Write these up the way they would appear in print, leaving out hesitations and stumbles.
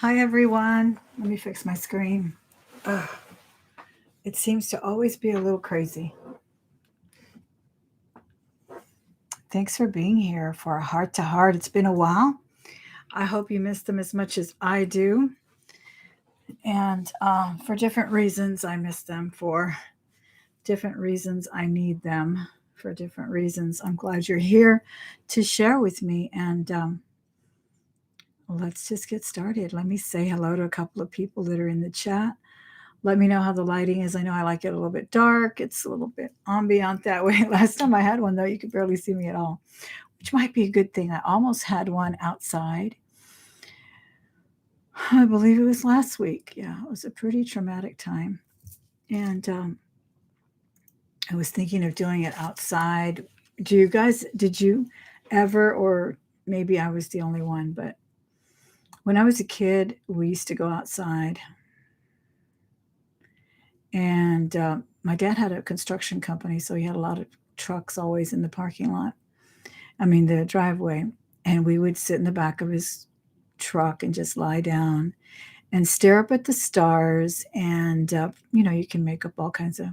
Hi, everyone. Let me fix my screen. Ugh, it seems to always be a little crazy. Thanks for being here for a heart to heart. It's been a while. I hope you miss them as much as I do. And for different reasons, I miss them. For different reasons, I need them. For different reasons, I'm glad you're here to share with me. And let's just get started. Let me say hello to a couple of people that are in the chat. Let me know how the lighting is. I know I like it a little bit dark. It's a little bit ambient that way. Last time I had one, though, you could barely see me at all, which might be a good thing. I almost had one outside. I believe it was last week. Yeah, it was a pretty traumatic time. And I was thinking of doing it outside. Did you ever, or maybe I was the only one, but when I was a kid, we used to go outside. And my dad had a construction company, so he had a lot of trucks always in the parking lot. The driveway. And we would sit in the back of his truck and just lie down and stare up at the stars. And, you can make up all kinds of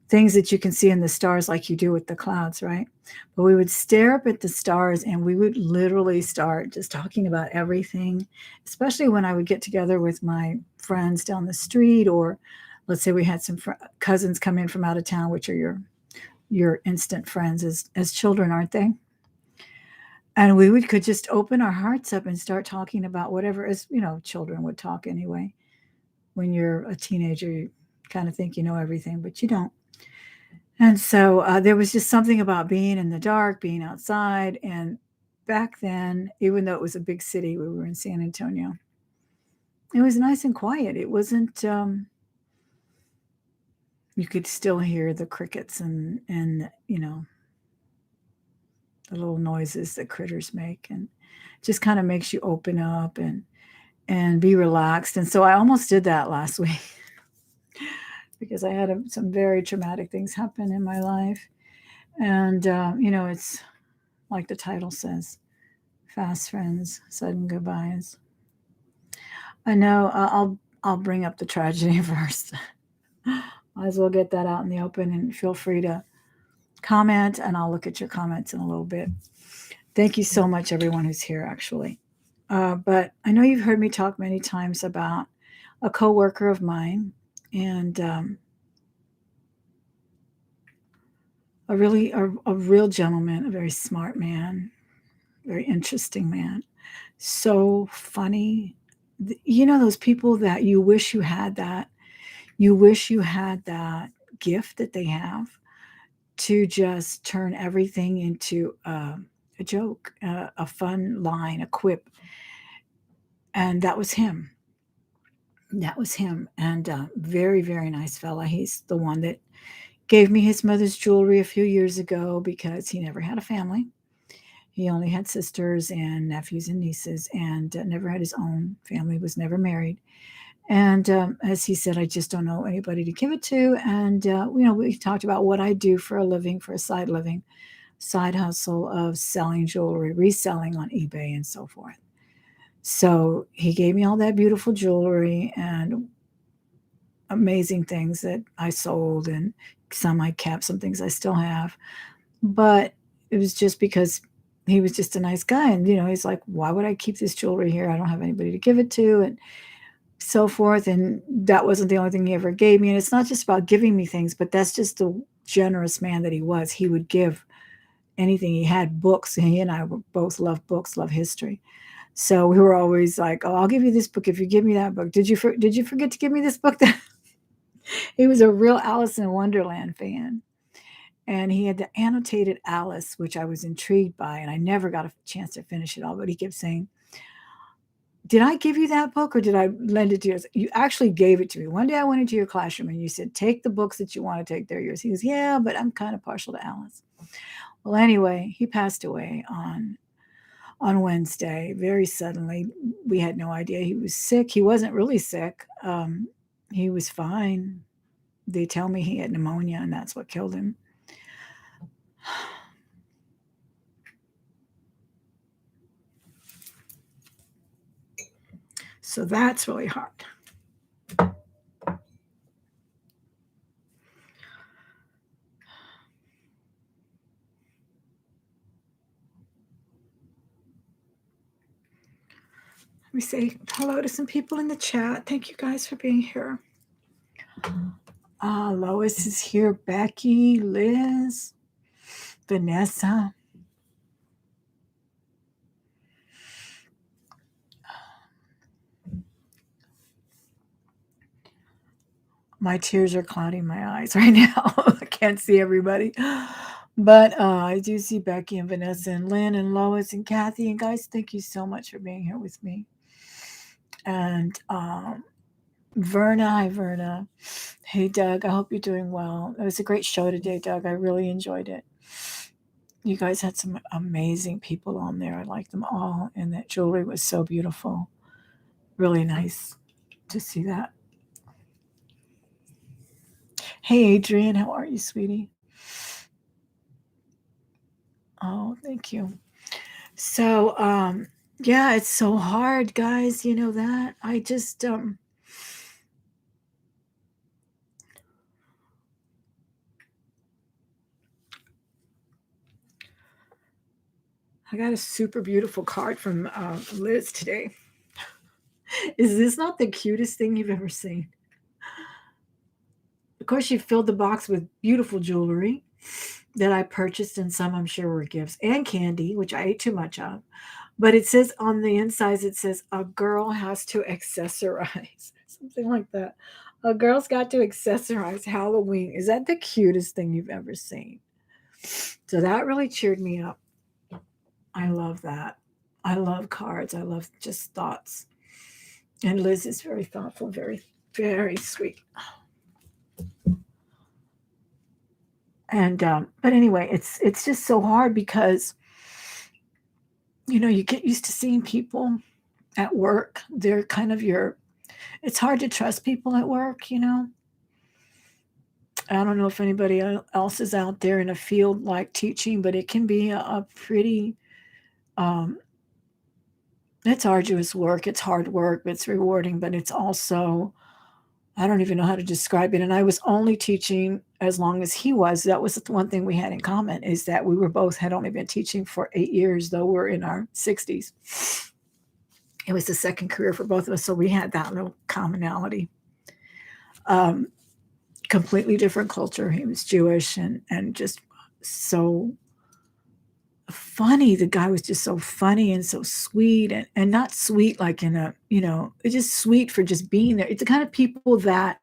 things that you can see in the stars like you do with the clouds, right? But we would stare up at the stars and we would literally start just talking about everything, especially when I would get together with my friends down the street, or let's say we had some cousins come in from out of town, which are your instant friends as children, aren't they? And we could just open our hearts up and start talking about whatever, as children would talk anyway. When you're a teenager, you kind of think you know everything, but you don't. And so there was just something about being in the dark, being outside. And back then, even though it was a big city, we were in San Antonio, it was nice and quiet. It wasn't, you could still hear the crickets and the little noises that critters make, and just kind of makes you open up and be relaxed. And so I almost did that last week because I had some very traumatic things happen in my life. And, it's like the title says, fast friends, sudden goodbyes. I know I'll bring up the tragedy first. Might as well get that out in the open, and feel free to comment, and I'll look at your comments in a little bit. Thank you so much, everyone who's here, actually. But I know you've heard me talk many times about a coworker of mine, and a real gentleman, a very smart man, very interesting man, so funny. Those people that you wish you had that. You wish you had that gift that they have to just turn everything into a joke, a fun line, a quip. And that was him. That was him. And very, very nice fella. He's the one that gave me his mother's jewelry a few years ago because he never had a family. He only had sisters and nephews and nieces, and never had his own family, was never married. And as he said, I just don't know anybody to give it to. And, we talked about what I do for a living, for a side hustle of selling jewelry, reselling on eBay, and so forth. So he gave me all that beautiful jewelry and amazing things that I sold, and some I kept, some things I still have. But it was just because he was just a nice guy. And, he's like, why would I keep this jewelry here? I don't have anybody to give it to. And so forth. And that wasn't the only thing he ever gave me. And it's not just about giving me things, but that's just the generous man that he was. He would give anything. He had books. He and I both love books, love history. So we were always like, oh, I'll give you this book if you give me that book. Did you forget to give me this book? He was a real Alice in Wonderland fan. And he had the annotated Alice, which I was intrigued by. And I never got a chance to finish it all. But he kept saying, did I give you that book, or did I lend it to you? You actually gave it to me. One day I went into your classroom and you said, take the books that you want to take. They're yours. He goes, yeah, but I'm kind of partial to Alice. Well, anyway, he passed away on Wednesday, very suddenly. We had no idea he was sick. He wasn't really sick. He was fine. They tell me he had pneumonia, and that's what killed him. So that's really hard. Let me say hello to some people in the chat. Thank you guys for being here. Lois is here. Becky, Liz, Vanessa. My tears are clouding my eyes right now. I can't see everybody. But I do see Becky and Vanessa and Lynn and Lois and Kathy. And guys, thank you so much for being here with me. And Verna, hi Verna. Hey Doug, I hope you're doing well. It was a great show today, Doug. I really enjoyed it. You guys had some amazing people on there. I liked them all. And that jewelry was so beautiful. Really nice to see that. Hey Adrian, how are you, sweetie? Oh, thank you. So, yeah, it's so hard, guys. You know that. I just, I got a super beautiful card from Liz today. Is this not the cutest thing you've ever seen? Of course, she filled the box with beautiful jewelry that I purchased, and some I'm sure were gifts, and candy, which I ate too much of. But it says on the insides, it says, a girl has to accessorize. Something like that. A girl's got to accessorize Halloween. Is that the cutest thing you've ever seen? So that really cheered me up. I love that. I love cards. I love just thoughts. And Liz is very thoughtful, very, very sweet. And but anyway, it's just so hard because you get used to seeing people at work. They're kind of it's hard to trust people at work. I don't know if anybody else is out there in a field like teaching, but it can be a pretty it's arduous work. It's hard work, but it's rewarding, but it's also, I don't even know how to describe it. And I was only teaching as long as he was. That was the one thing we had in common, is that we were both had only been teaching for 8 years, though we're in our 60s. It was the second career for both of us, so we had that little commonality. Completely different culture. He was Jewish and just so funny. The guy was just so funny and so sweet, and not sweet like in a, it's just sweet for just being there. It's the kind of people that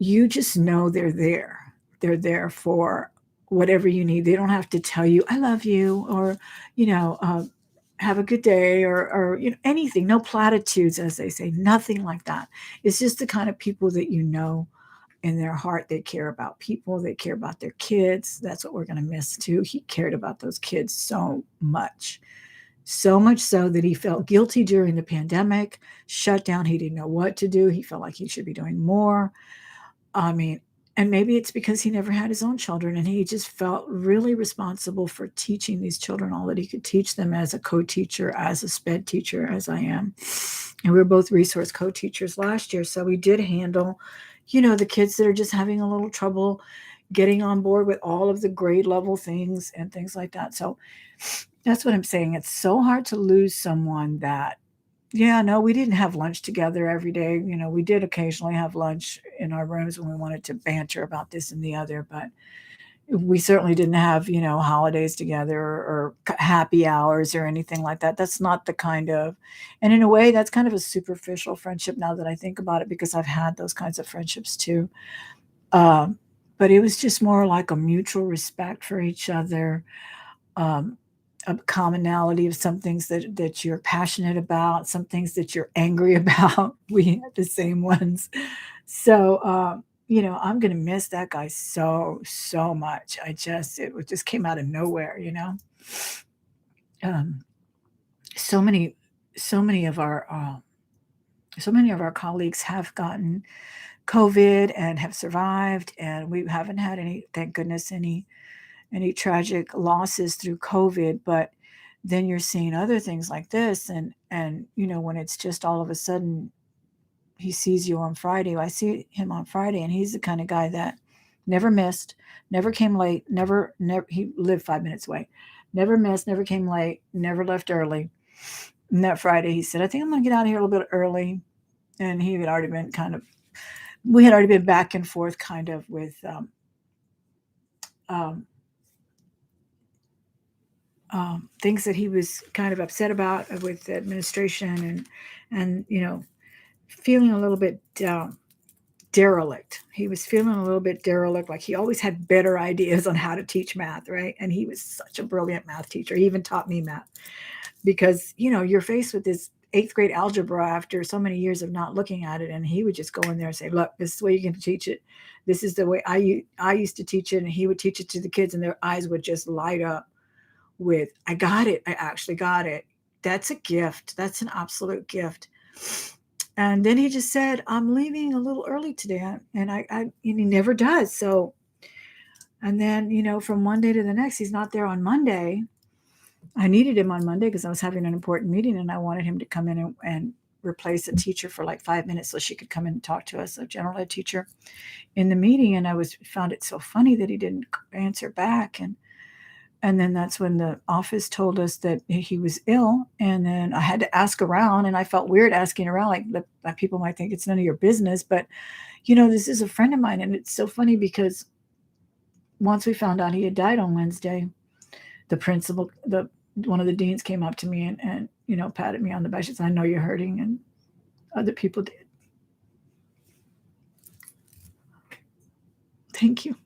you just know they're there. They're there for whatever you need. They don't have to tell you, I love you, or, have a good day, or anything. No platitudes, as they say, nothing like that. It's just the kind of people that in their heart, they care about people, they care about their kids. That's what we're going to miss too. He cared about those kids so much so that he felt guilty during the pandemic, shut down. He didn't know what to do. He felt like he should be doing more. I mean, and maybe it's because he never had his own children, and he just felt really responsible for teaching these children all that he could teach them as a co-teacher, as a SPED teacher, as I am. And we were both resource co-teachers last year. So we did handle, the kids that are just having a little trouble getting on board with all of the grade level things and things like that. So that's what I'm saying. It's so hard to lose someone that, we didn't have lunch together every day. We did occasionally have lunch in our rooms when we wanted to banter about this and the other, but we certainly didn't have, holidays together or happy hours or anything like that. That's not the kind of, and in a way, that's kind of a superficial friendship now that I think about it, because I've had those kinds of friendships too. But it was just more like a mutual respect for each other, a commonality of some things that you're passionate about, some things that you're angry about. We had the same ones. So, I'm going to miss that guy so, so much. It just came out of nowhere, so many of our colleagues have gotten COVID and have survived, and we haven't had thank goodness, any tragic losses through COVID, but then you're seeing other things like this. And, when it's just all of a sudden he sees you on Friday. I see him on Friday, and he's the kind of guy that never missed, never came late, never, he lived 5 minutes away, never missed, never came late, never left early. And that Friday, he said, I think I'm going to get out of here a little bit early. And he had already been we had already been back and forth kind of with, um, things that he was kind of upset about with the administration, and feeling a little bit derelict. He was feeling a little bit derelict, like he always had better ideas on how to teach math, right? And he was such a brilliant math teacher. He even taught me math because, you're faced with this eighth grade algebra after so many years of not looking at it. And he would just go in there and say, look, this is the way you're going to teach it. This is the way I used to teach it. And he would teach it to the kids, and their eyes would just light up with, I got it. I actually got it. That's a gift. That's an absolute gift. And then he just said, I'm leaving a little early today. And and he never does. So, and then, from one day to the next, he's not there on Monday. I needed him on Monday because I was having an important meeting, and I wanted him to come in and replace a teacher for like 5 minutes so she could come in and talk to us, a general ed teacher, in the meeting. And found it so funny that he didn't answer back. And then that's when the office told us that he was ill. And then I had to ask around, and I felt weird asking around, like people might think it's none of your business. But, this is a friend of mine. And it's so funny because once we found out he had died on Wednesday, the principal, one of the deans came up to me and patted me on the back. She said, I know you're hurting. And other people did. Thank you.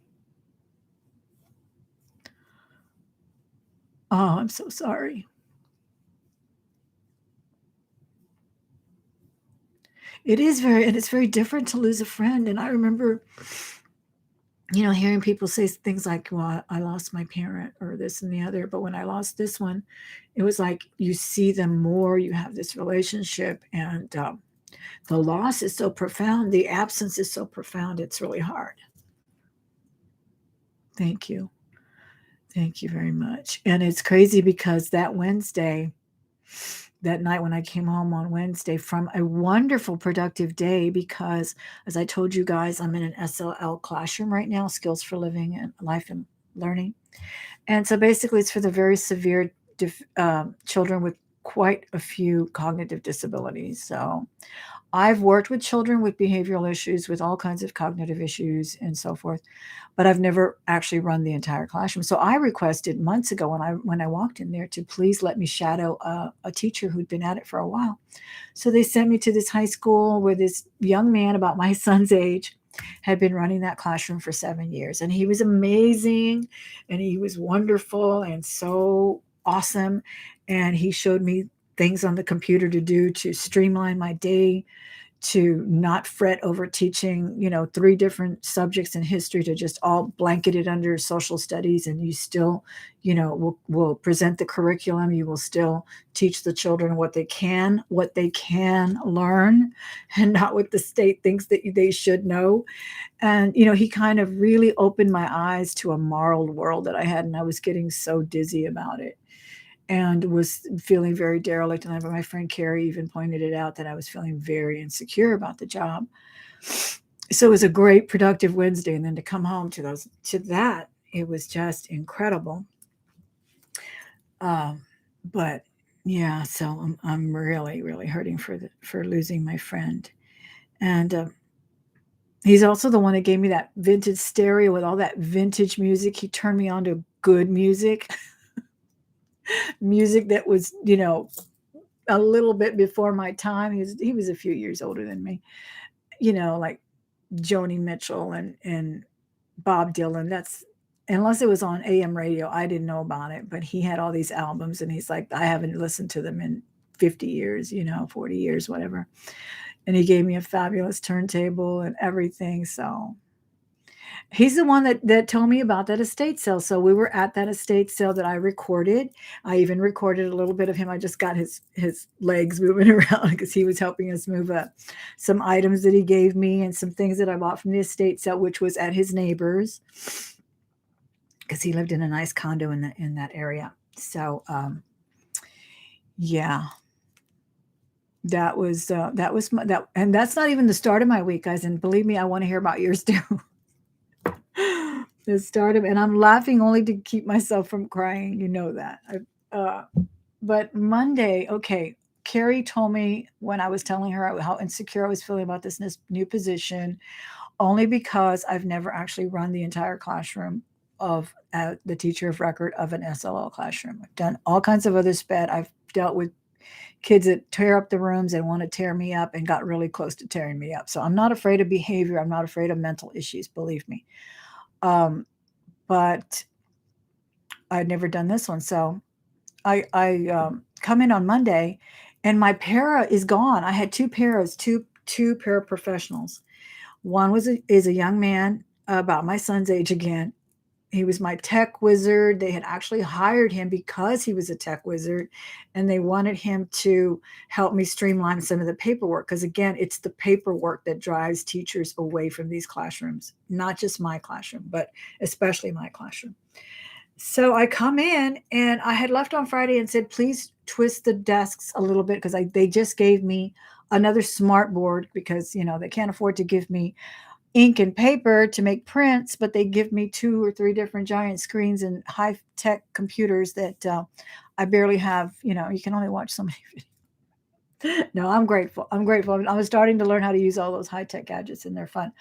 Oh, I'm so sorry. It's very different to lose a friend. And I remember, hearing people say things like, well, I lost my parent or this and the other. But when I lost this one, it was like you see them more, you have this relationship, and the loss is so profound. The absence is so profound. It's really hard. Thank you. Thank you very much. And it's crazy because that night when I came home on Wednesday from a wonderful, productive day, because as I told you guys, I'm in an SLL classroom right now, Skills for Living and Life and Learning. And so basically it's for the very severe children with quite a few cognitive disabilities. So I've worked with children with behavioral issues, with all kinds of cognitive issues and so forth, but I've never actually run the entire classroom. So I requested months ago when I walked in there to please let me shadow a teacher who'd been at it for a while. So they sent me to this high school where this young man about my son's age had been running that classroom for 7 years. And he was amazing, and he was wonderful and so awesome. And he showed me things on the computer to do to streamline my day, to not fret over teaching, 3 different subjects in history, to just all blanket it under social studies. And you still, will present the curriculum. You will still teach the children what they can learn, and not what the state thinks that they should know. And, he kind of really opened my eyes to a marred world that I had. And I was getting so dizzy about it, and was feeling very derelict. And my friend Carrie even pointed it out, that I was feeling very insecure about the job. So it was a great productive Wednesday. And then to come home to that, it was just incredible. But yeah, so I'm really, really hurting for losing my friend. And he's also the one that gave me that vintage stereo with all that vintage music. He turned me on to good music. Music that was, a little bit before my time. He was a few years older than me, like Joni Mitchell and Bob Dylan. That's, unless it was on AM radio, I didn't know about it. But he had all these albums, and he's like, I haven't listened to them in 50 years, 40 years, whatever. And he gave me a fabulous turntable and everything. So he's the one that told me about that estate sale. So we were at that estate sale that I recorded. I even recorded a little bit of him. I just got his legs moving around because he was helping us move up some items that he gave me and some things that I bought from the estate sale, which was at his neighbor's, because he lived in a nice condo in that area. So Yeah. That was and that's not even the start of my week, guys. And believe me, I want to hear about yours too. The start of, and I'm laughing only to keep myself from crying. You know that. But Monday, okay, Carrie told me when I was telling her how insecure I was feeling about this new position, only because I've never actually run the entire classroom of the teacher of record of an SLL classroom. I've done all kinds of other SPED. I've dealt with kids that tear up the rooms and want to tear me up and got really close to tearing me up. So I'm not afraid of behavior. I'm not afraid of mental issues, believe me. But I'd never done this one. So I come in on Monday and my para is gone. I had two paras, two paraprofessionals. One is a young man about my son's age again. He was my tech wizard. They had actually hired him because he was a tech wizard, and they wanted him to help me streamline some of the paperwork. Because again, it's the paperwork that drives teachers away from these classrooms, not just my classroom, but especially my classroom. So I come in and I had left on Friday and said, please twist the desks a little bit because they just gave me another smart board because, they can't afford to give me ink and paper to make prints, but they give me 2 or 3 different giant screens and high-tech computers that I barely have. You can only watch so many videos. No, I'm grateful. I'm grateful. I was starting to learn how to use all those high-tech gadgets, and they're fun.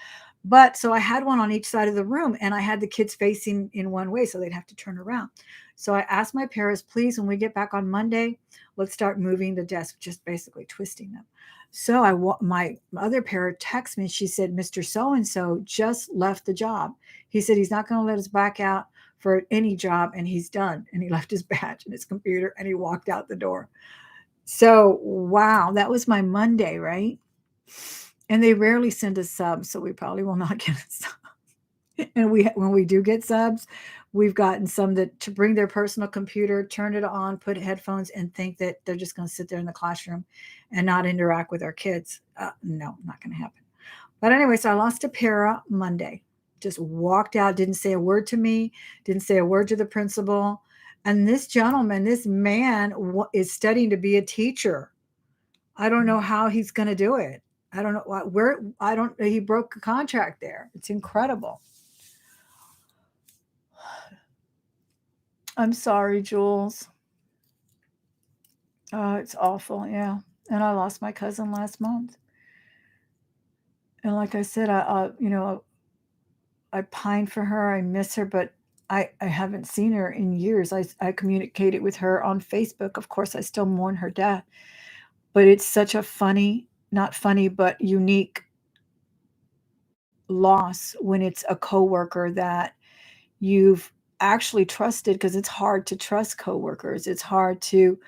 But so I had one on each side of the room, and I had the kids facing in one way, so they'd have to turn around. So I asked my parents, please, when we get back on Monday, let's start moving the desk, just basically twisting them. So my other parent texted me. She said, Mr. So-and-so just left the job. He said he's not going to let us back out for any job, and he's done. And he left his badge and his computer, and he walked out the door. So, wow, that was my Monday, right? And they rarely send us subs, so we probably will not get a sub. And when we do get subs, we've gotten some that to bring their personal computer, turn it on, put headphones, and think that they're just going to sit there in the classroom and not interact with our kids. No, not going to happen. But anyway, so I lost a para Monday. Just walked out, didn't say a word to me, didn't say a word to the principal. And this gentleman, this man, is studying to be a teacher. I don't know how he's going to do it. I don't know where. I don't. He broke a contract there. It's incredible. I'm sorry, Jules. It's awful. Yeah, and I lost my cousin last month. And like I said, I pine for her. I miss her, but I haven't seen her in years. I communicated with her on Facebook. Of course, I still mourn her death, but it's such a not funny, but unique loss when it's a coworker that you've actually trusted, because it's hard to trust coworkers. It's hard to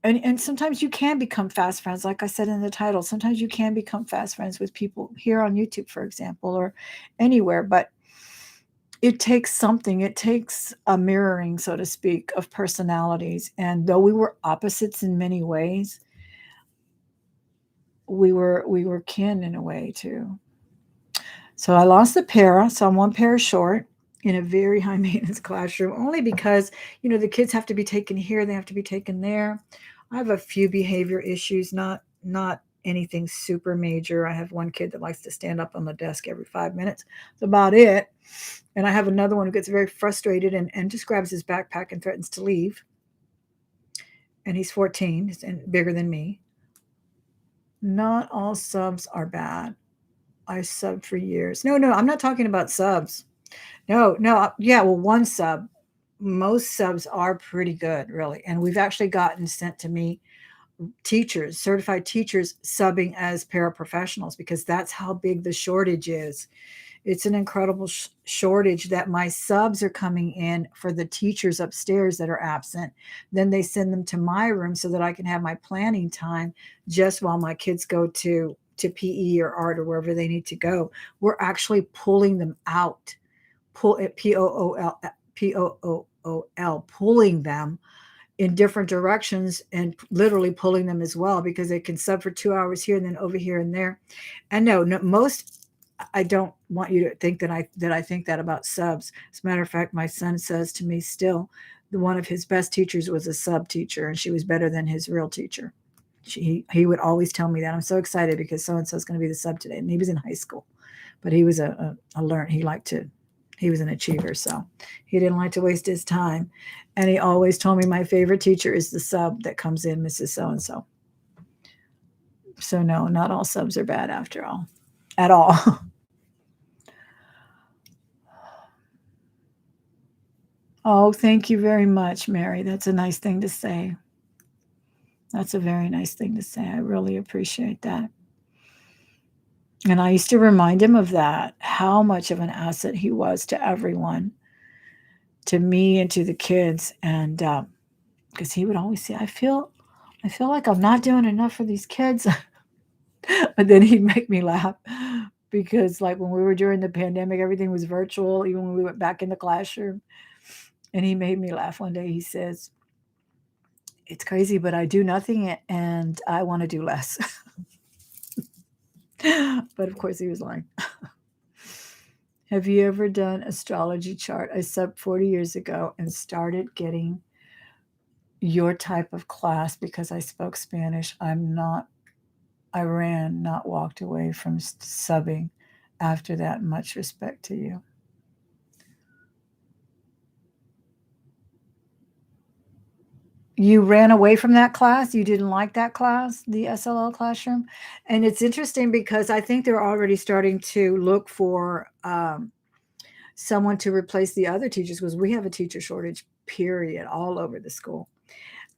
and sometimes you can become fast friends. Like I said in the title, sometimes you can become fast friends with people here on YouTube, for example, or anywhere, but it takes something. It takes a mirroring, so to speak, of personalities. And though we were opposites in many ways, we were kin in a way too. So I lost the para, so I'm one para short in a very high maintenance classroom, only because, the kids have to be taken here, they have to be taken there. I have a few behavior issues, not anything super major. I have one kid that likes to stand up on the desk every 5 minutes. That's about it. And I have another one who gets very frustrated and just grabs his backpack and threatens to leave. And he's 14 and bigger than me. Not all subs are bad. I subbed for years. No, I'm not talking about subs. No, yeah, well, one sub. Most subs are pretty good, really. And we've actually gotten sent to me teachers, certified teachers subbing as paraprofessionals, because that's how big the shortage is. It's an incredible shortage that my subs are coming in for the teachers upstairs that are absent. Then they send them to my room so that I can have my planning time just while my kids go to PE or art or wherever they need to go. We're actually pulling them out. P-O-O-L, pulling them in different directions and literally pulling them as well, because they can sub for 2 hours here and then over here and there. And no, I don't want you to think that I think that about subs. As a matter of fact, my son says to me still one of his best teachers was a sub teacher, and she was better than his real teacher. He would always tell me that. I'm so excited because so and so is going to be the sub today. And he was in high school, but he was a learn. He was an achiever, so he didn't like to waste his time. And he always told me my favorite teacher is the sub that comes in, Mrs. So and so. So no, not all subs are bad after all, at all. Oh, thank you very much, Mary. That's a nice thing to say. That's a very nice thing to say. I really appreciate that. And I used to remind him of that, how much of an asset he was to everyone, to me and to the kids. And because he would always say, I feel like I'm not doing enough for these kids. But then he'd make me laugh because, like, when we were during the pandemic, everything was virtual, even when we went back in the classroom. And he made me laugh one day. He says, it's crazy, but I do nothing and I want to do less. But of course, he was lying. Have you ever done astrology chart? I subbed 40 years ago and started getting your type of class because I spoke Spanish. I ran, not walked away from subbing after that. Much respect to you. You ran away from that class? You didn't like that class, the SLL classroom? And it's interesting because I think they're already starting to look for someone to replace the other teachers because we have a teacher shortage, period, all over the school.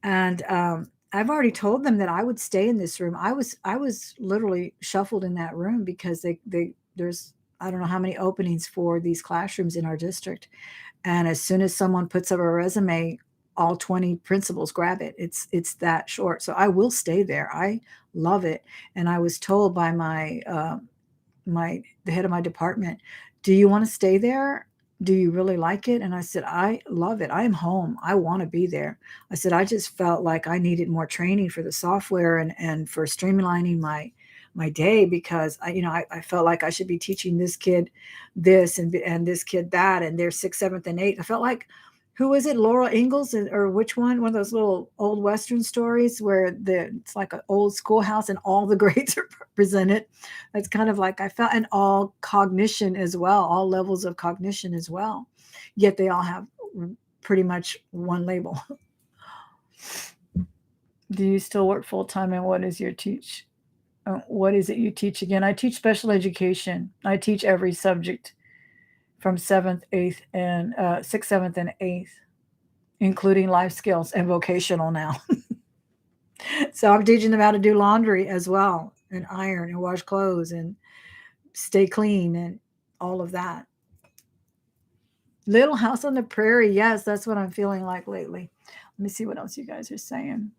And I've already told them that I would stay in this room. I was literally shuffled in that room because there's I don't know how many openings for these classrooms in our district. And as soon as someone puts up a resume, all 20 principals grab it. It's that short. So I will stay there. I love it. And I was told by the head of my department, do you want to stay there? Do you really like it? And I said, I love it. I am home. I want to be there. I said, I just felt like I needed more training for the software and for streamlining my day because I felt like I should be teaching this kid this and this kid that, and they're 6th, 7th, and 8th. I felt like, who is it? Laura Ingalls, or which one? One of those little old Western stories where it's like an old schoolhouse and all the grades are presented. It's kind of like I felt, and all cognition as well, all levels of cognition as well. Yet they all have pretty much one label. Do you still work full time, and what is your teach? What is it you teach again? I teach special education. I teach every subject from 7th, 8th, and 6th, 7th, and 8th, including life skills and vocational now. So I'm teaching them how to do laundry as well, and iron and wash clothes and stay clean and all of that. Little House on the Prairie. Yes, that's what I'm feeling like lately. Let me see what else you guys are saying.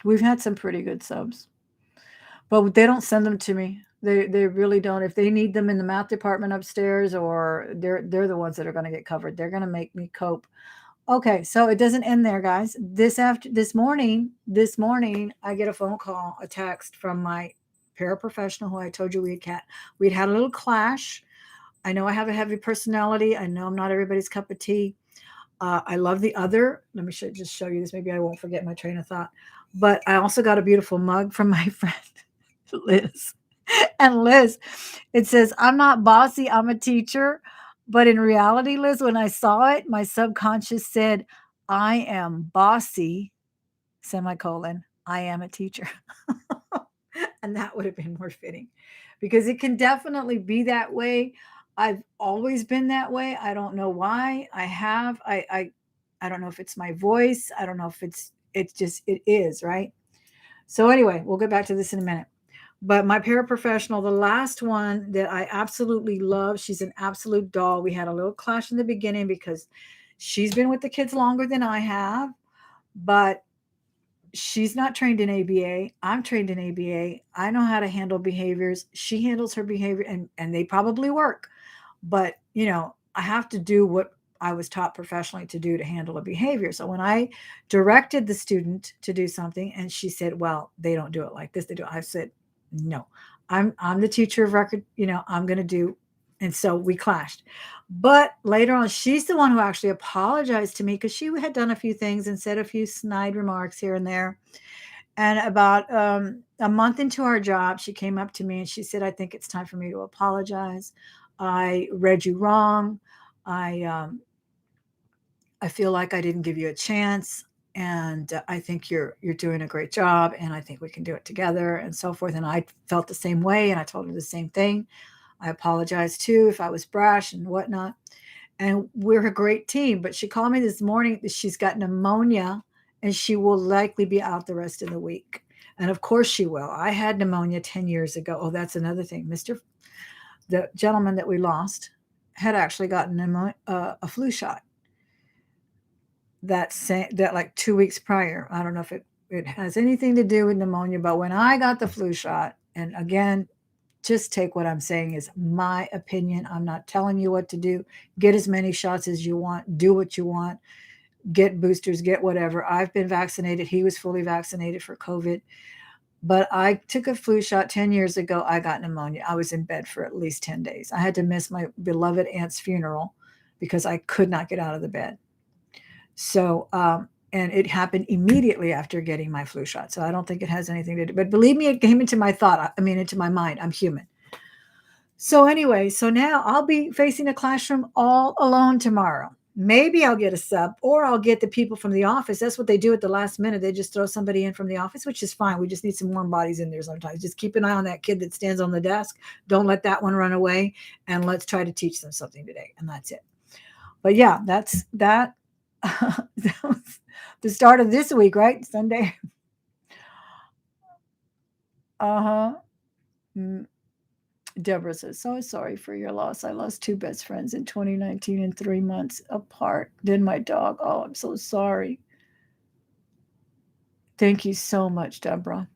We've had some pretty good subs, but they don't send them to me. They really don't. If they need them in the math department upstairs, or they're the ones that are going to get covered. They're going to make me cope. Okay, so it doesn't end there, guys. This morning, I get a phone call, a text from my paraprofessional who I told you we'd had a little clash. I know I have a heavy personality. I know I'm not everybody's cup of tea. I love the other. Let me just show you this. Maybe I won't forget my train of thought. But I also got a beautiful mug from my friend Liz. And Liz, it says, I'm not bossy, I'm a teacher. But in reality, Liz, when I saw it, my subconscious said, I am bossy, semicolon, I am a teacher. And that would have been more fitting because it can definitely be that way. I've always been that way. I don't know why. I don't know if it's my voice. I don't know if it is, right? So anyway, we'll get back to this in a minute. But my paraprofessional, the last one that I absolutely love, she's an absolute doll. We had a little clash in the beginning because she's been with the kids longer than I have, but she's not trained in ABA. I'm trained in ABA. I know how to handle behaviors. She handles her behavior, and they probably work. But, I have to do what I was taught professionally to do to handle a behavior. So when I directed the student to do something and she said, well, they don't do it like this, they do it. I said, no, I'm the teacher of record, I'm going to do. And so we clashed. But later on, she's the one who actually apologized to me because she had done a few things and said a few snide remarks here and there. And about a month into our job, she came up to me and she said, I think it's time for me to apologize. I read you wrong. I feel like I didn't give you a chance, and I think you're doing a great job, and I think we can do it together, and so forth. And I felt the same way, and I told her the same thing. I apologized too if I was brash and whatnot. And we're a great team. But she called me this morning that she's got pneumonia, and she will likely be out the rest of the week. And of course she will. I had pneumonia 10 years ago. Oh, that's another thing. The gentleman that we lost had actually gotten a flu shot that like 2 weeks prior. I don't know if it has anything to do with pneumonia, but when I got the flu shot, and again, just take what I'm saying is my opinion. I'm not telling you what to do. Get as many shots as you want. Do what you want. Get boosters, get whatever. I've been vaccinated. He was fully vaccinated for COVID. But I took a flu shot 10 years ago. I got pneumonia. I was in bed for at least 10 days. I had to miss my beloved aunt's funeral because I could not get out of the bed. So, and it happened immediately after getting my flu shot. So I don't think it has anything to do, but believe me, it came into my into my mind. I'm human. So anyway, so now I'll be facing a classroom all alone tomorrow. Maybe I'll get a sub or I'll get the people from the office. That's what they do at the last minute. They just throw somebody in from the office, which is fine. We just need some warm bodies in there sometimes. Just keep an eye on that kid that stands on the desk. Don't let that one run away. And let's try to teach them something today. And that's it. But yeah, that's that. That was the start of this week, right? Sunday. Uh-huh. Deborah says, so sorry for your loss. I lost two best friends in 2019 and 3 months apart. Then my dog. Oh, I'm so sorry. Thank you so much, Deborah.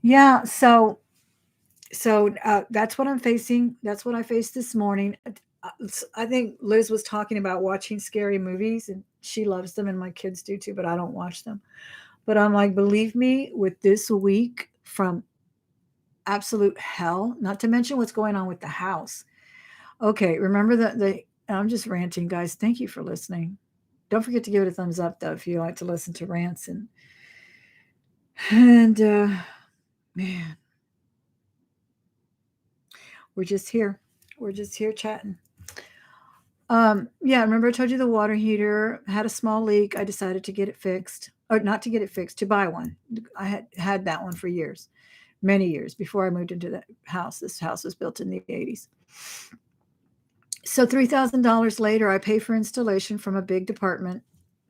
Yeah, so that's what I'm facing. That's what I faced this morning. I think Liz was talking about watching scary movies, and she loves them, and my kids do too, but I don't watch them. But I'm like, believe me, with this week from absolute hell, not to mention what's going on with the house. Okay, remember that I'm just ranting, guys. Thank you for listening. Don't forget to give it a thumbs up, though, if you like to listen to rants and man, we're just here. We're just here chatting. Yeah, remember I told you the water heater had a small leak. I decided to get it fixed, or not to get it fixed, to buy one. I had that one for years, many years before I moved into the house. This house was built in the 80s. So $3,000 later, I pay for installation from a big department,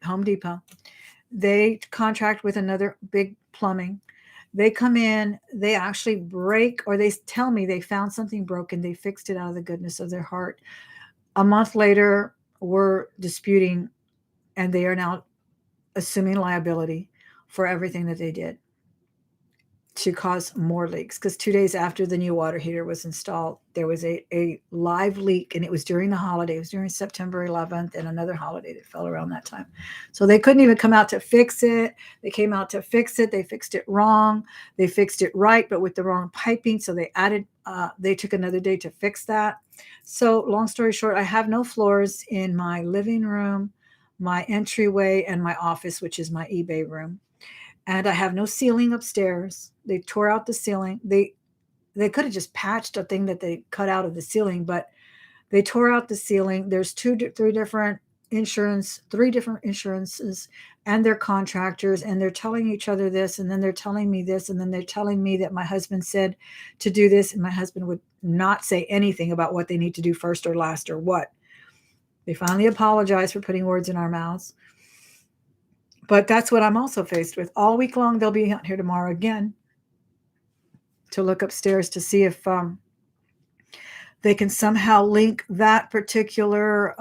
Home Depot. They contract with another big plumbing. They come in, they actually break, or they tell me they found something broken. They fixed it out of the goodness of their heart. A month later, we're disputing, and they are now assuming liability for everything that they did to cause more leaks. Because 2 days after the new water heater was installed, there was a live leak, and it was during the holiday. It was during September 11th and another holiday that fell around that time. So they couldn't even come out to fix it. They came out to fix it. They fixed it wrong. They fixed it right, but with the wrong piping. So they took another day to fix that. So long story short, I have no floors in my living room, my entryway, and my office, which is my eBay room. And I have no ceiling upstairs. They tore out the ceiling. They could have just patched a thing that they cut out of the ceiling, but they tore out the ceiling. There's three different insurances, and they're contractors, and they're telling each other this, and then they're telling me this, and then they're telling me that my husband said to do this, and my husband would not say anything about what they need to do first or last or what. They finally apologized for putting words in our mouths. But that's what I'm also faced with. All week long, they'll be out here tomorrow again to look upstairs to see if they can somehow link that particular,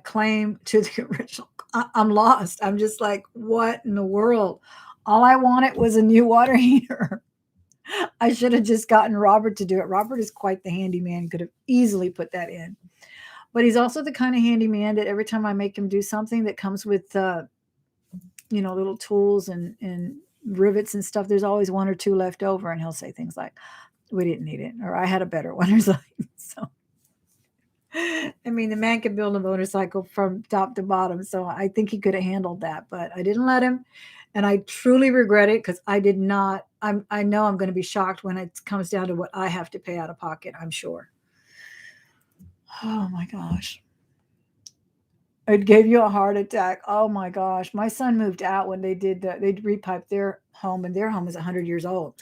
claim to the original. I'm lost. I'm just like, what in the world? All I wanted was a new water heater. I should have just gotten Robert to do it. Robert is quite the handyman, could have easily put that in. But he's also the kind of handyman that every time I make him do something that comes with, little tools and rivets and stuff, there's always one or two left over. And he'll say things like, we didn't need it, or I had a better one, or something. So, I mean, the man can build a motorcycle from top to bottom. So I think he could have handled that, but I didn't let him. And I truly regret it because I did not. I know I'm going to be shocked when it comes down to what I have to pay out of pocket, I'm sure. Oh my gosh. It gave you a heart attack. Oh my gosh. My son moved out when they repiped their home, and their home is 100 years old.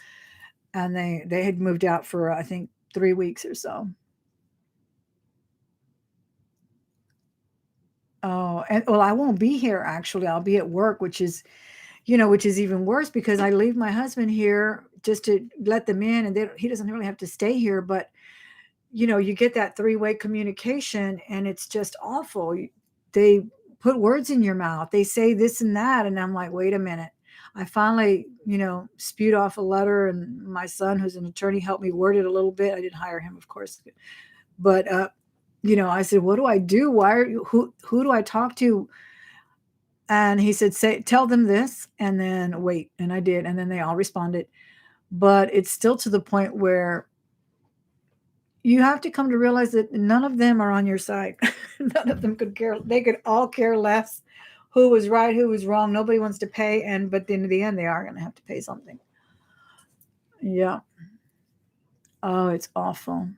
And they had moved out for, I think, 3 weeks or so. Oh, and well, I won't be here actually. I'll be at work, which is even worse because I leave my husband here just to let them in, and he doesn't really have to stay here. But you get that three-way communication, and it's just awful. They put words in your mouth. They say this and that, and I'm like, wait a minute. I finally, spewed off a letter, and my son, who's an attorney, helped me word it a little bit. I didn't hire him, of course, but I said, what do I do? Why are you? Who do I talk to? And he said, tell them this, and then wait. And I did, and then they all responded. But it's still to the point where you have to come to realize that none of them are on your side. None of them could care. They could all care less who was right, who was wrong. Nobody wants to pay. But then in the end, they are going to have to pay something. Yeah. Oh, it's awful.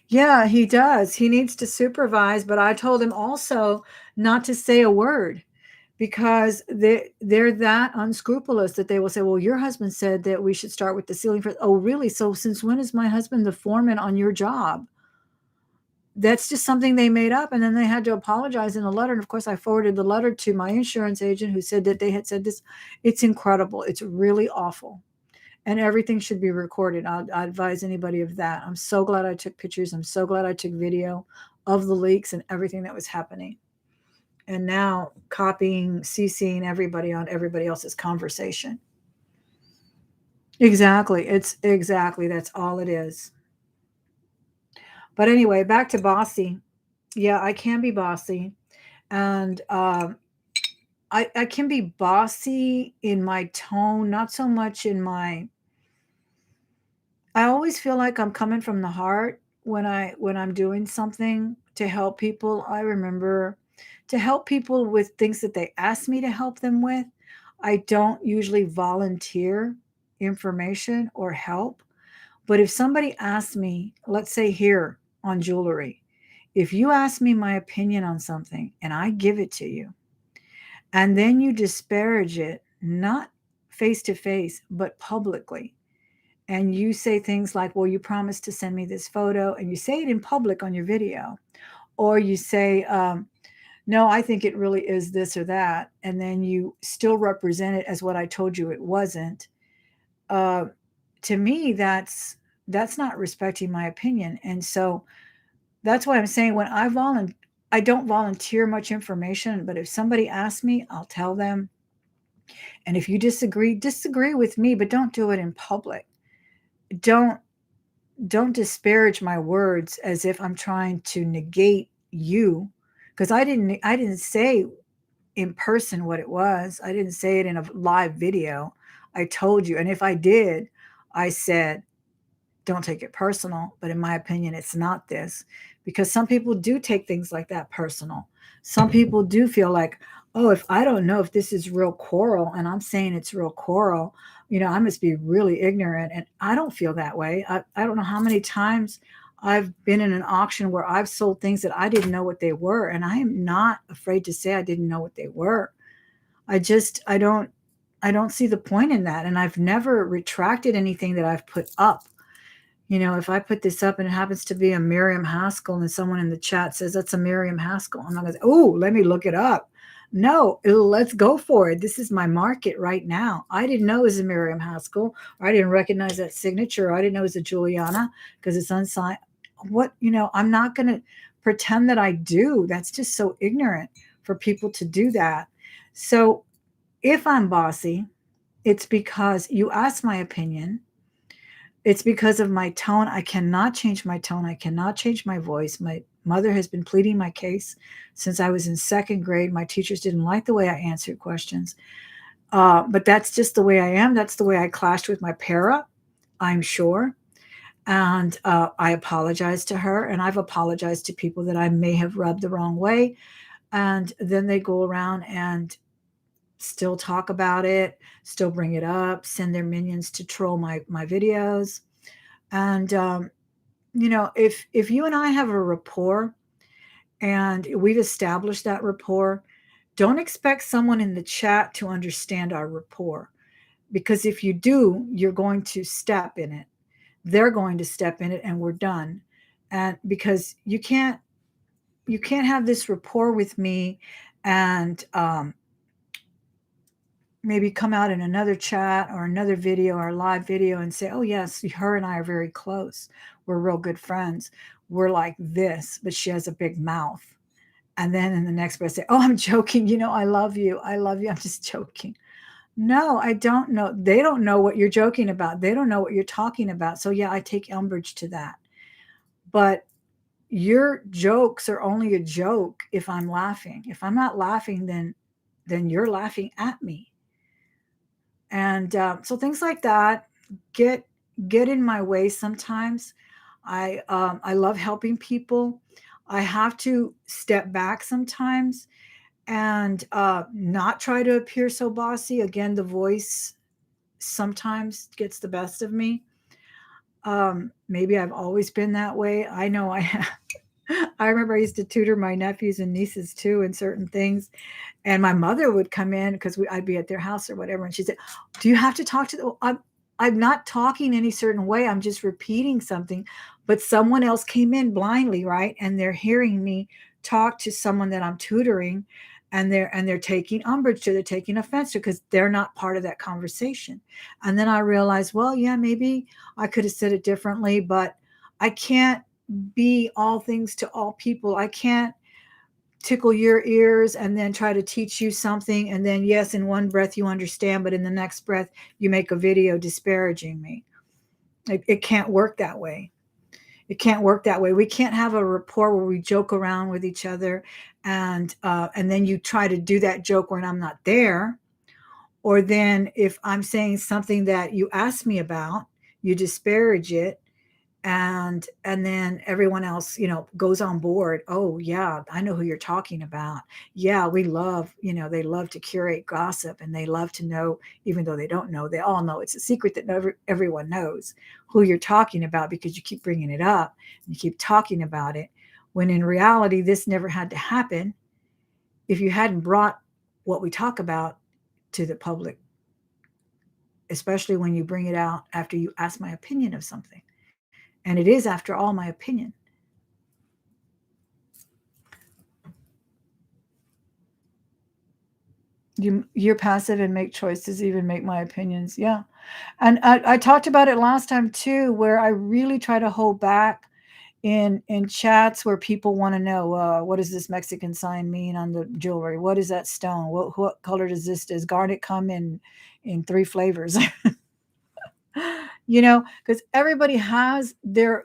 Yeah, he does. He needs to supervise, but I told him also not to say a word because they're that unscrupulous that they will say, well, your husband said that we should start with the ceiling first. Oh, really? So since when is my husband the foreman on your job? That's just something they made up. And then they had to apologize in a letter. And of course, I forwarded the letter to my insurance agent who said that they had said this. It's incredible. It's really awful. And everything should be recorded. I advise anybody of that. I'm so glad I took pictures. I'm so glad I took video of the leaks and everything that was happening. And now copying, CCing everybody on everybody else's conversation. Exactly. That's all it is. But anyway, back to bossy. Yeah, I can be bossy. And I can be bossy in my tone, not so much in my. I always feel like I'm coming from the heart when I'm doing something to help people. I remember to help people with things that they ask me to help them with. I don't usually volunteer information or help. But if somebody asks me, let's say here on jewelry, if you ask me my opinion on something and I give it to you, and then you disparage it, not face to face, but publicly, and you say things like, well, you promised to send me this photo, and you say it in public on your video, or you say, no, I think it really is this or that, and then you still represent it as what I told you it wasn't. uh, to me, that's not respecting my opinion. And so that's why I'm saying when I don't volunteer much information, but if somebody asks me, I'll tell them. And if you disagree with me, but don't do it in public. Don't don't disparage my words as if I'm trying to negate you, because I didn't say in person what it was. I didn't say it in a live video. I told you, and if I did, I said, don't take it personal, but in my opinion, it's not this. Because some people do take things like that personal. Some people do feel like, oh, if I don't know if this is real coral and I'm saying it's real coral, I must be really ignorant. And I don't feel that way. I don't know how many times I've been in an auction where I've sold things that I didn't know what they were. And I am not afraid to say I didn't know what they were. I don't see the point in that. And I've never retracted anything that I've put up. If I put this up and it happens to be a Miriam Haskell and someone in the chat says that's a Miriam Haskell, I'm not going to say, oh, let me look it up. No, let's go for it. This is my market right now. I didn't know it was a Miriam Haskell, or I didn't recognize that signature, or I didn't know it was a Juliana because it's unsigned. I'm not going to pretend that I do. That's just so ignorant for people to do that. So if I'm bossy, It's because you asked my opinion. It's because of my tone. I cannot change my tone. I cannot change my voice. My mother has been pleading my case since I was in second grade. My teachers didn't like the way I answered questions. But that's just the way I am. That's the way I clashed with my para, I'm sure. And I apologized to her, and I've apologized to people that I may have rubbed the wrong way. And then they go around and still talk about it, still bring it up, send their minions to troll my videos. And if you and I have a rapport and we've established that rapport, don't expect someone in the chat to understand our rapport, because if you do, you're going to step in it. They're going to step in it, and we're done. And because you can't have this rapport with me and maybe come out in another chat or another video or live video and say, oh yes, her and I are very close, we're real good friends, we're like this, but she has a big mouth. And then in the next breath say, oh, I'm joking, I love you, I'm just joking. No, I don't know. They don't know what you're joking about. They don't know what you're talking about. So yeah, I take umbrage to that. But your jokes are only a joke if I'm laughing. If I'm not laughing, then you're laughing at me. And so things like that get get in my way sometimes. I love helping people. I have to step back sometimes and not try to appear so bossy. Again, the voice sometimes gets the best of me. Maybe I've always been that way. I know I have. I remember I used to tutor my nephews and nieces too in certain things, and my mother would come in because I'd be at their house or whatever, and she said, "Do you have to talk to the?" I'm not talking any certain way. I'm just repeating something, but someone else came in blindly, right? And they're hearing me talk to someone that I'm tutoring, and they're taking umbrage to, they're taking offense to, because they're not part of that conversation. And then I realized, well, yeah, maybe I could have said it differently, but I can't be all things to all people. I can't tickle your ears and then try to teach you something, and then yes, in one breath you understand, but in the next breath you make a video disparaging me. It can't work that way. It can't work that way. We can't have a rapport where we joke around with each other, and then you try to do that joke when I'm not there, or then if I'm saying something that you asked me about, you disparage it, and then everyone else goes on board. Oh yeah, I know who you're talking about. Yeah, we love, they love to curate gossip, and they love to know, even though they don't know, they all know it's a secret that everyone knows who you're talking about, because you keep bringing it up and you keep talking about it, when in reality this never had to happen if you hadn't brought what we talk about to the public, especially when you bring it out after you ask my opinion of something. And it is, after all, my opinion. You're passive and make choices, even make my opinions. Yeah. And I talked about it last time too, where I really try to hold back in chats where people want to know, what does this Mexican sign mean on the jewelry? What is that stone? What color does garnet come in 3 flavors? Because everybody has their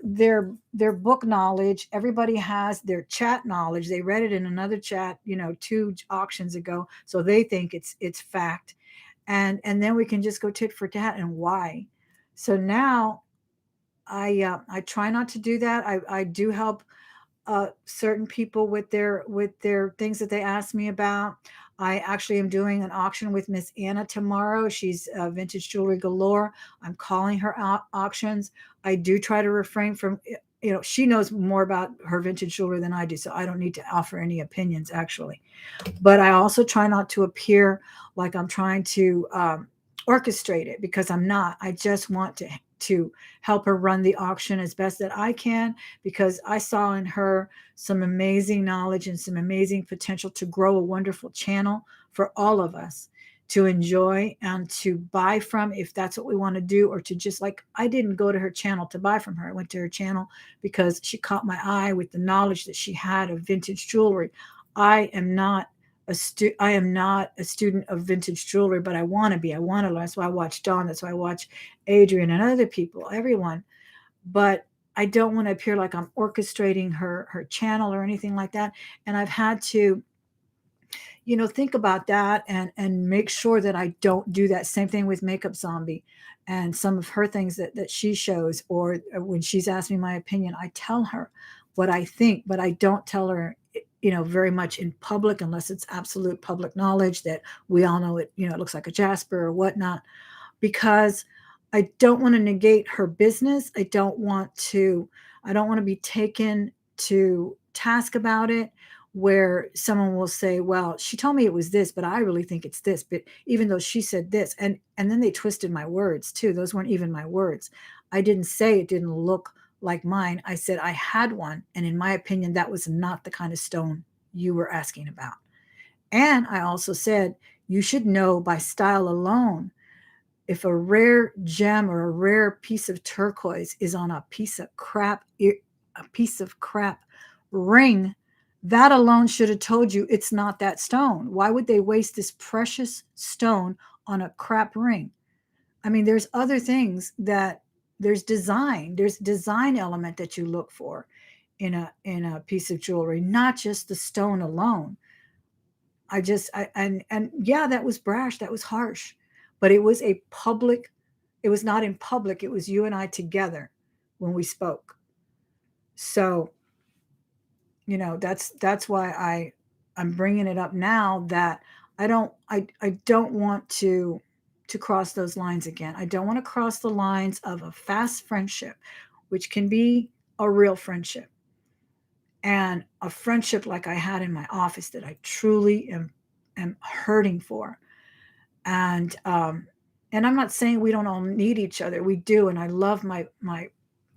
book knowledge, everybody has their chat knowledge. They read it in another chat 2 auctions ago, so they think it's fact. And then we can just go tit for tat. And why? So now I try not to do that. I do help certain people with their things that they ask me about. I actually am doing an auction with Miss Anna tomorrow. She's vintage jewelry galore. I'm calling her auctions. I do try to refrain from, she knows more about her vintage jewelry than I do, so I don't need to offer any opinions actually. But I also try not to appear like I'm trying to orchestrate it, because I'm not. I just want to help her run the auction as best that I can, because I saw in her some amazing knowledge and some amazing potential to grow a wonderful channel for all of us to enjoy and to buy from, if that's what we want to do. Or to just, like, I didn't go to her channel to buy from her. I went to her channel because she caught my eye with the knowledge that she had of vintage jewelry. I am not I am not a student of vintage jewelry, but I want to be. I want to learn. That's why I watch Dawn. That's why I watch Adrian and other people, everyone. But I don't want to appear like I'm orchestrating her channel or anything like that. And I've had to, think about that and make sure that I don't do that. Same thing with Makeup Zombie and some of her things that she shows, or when she's asked me my opinion, I tell her what I think, but I don't tell her, very much in public unless it's absolute public knowledge that we all know it, it looks like a jasper or whatnot, because I don't want to negate her business. I don't want to be taken to task about it, where someone will say, well, she told me it was this, but I really think it's this, but even though she said this, and then they twisted my words too. Those weren't even my words. I didn't say it didn't look like mine. I said I had one, and in my opinion, that was not the kind of stone you were asking about. And I also said, you should know by style alone if a rare gem or a rare piece of turquoise is on a piece of crap ring, that alone should have told you it's not that stone. Why would they waste this precious stone on a crap ring? I mean, there's other things that there's design element that you look for in a piece of jewelry, not just the stone alone. And yeah, that was brash, that was harsh, but it was not in public, it was you and I together when we spoke. So, that's why I'm bringing it up now, that I don't want to cross those lines again. I don't want to cross the lines of a fast friendship, which can be a real friendship, and a friendship like I had in my office that I truly am hurting for. And I'm not saying we don't all need each other. We do, and I love my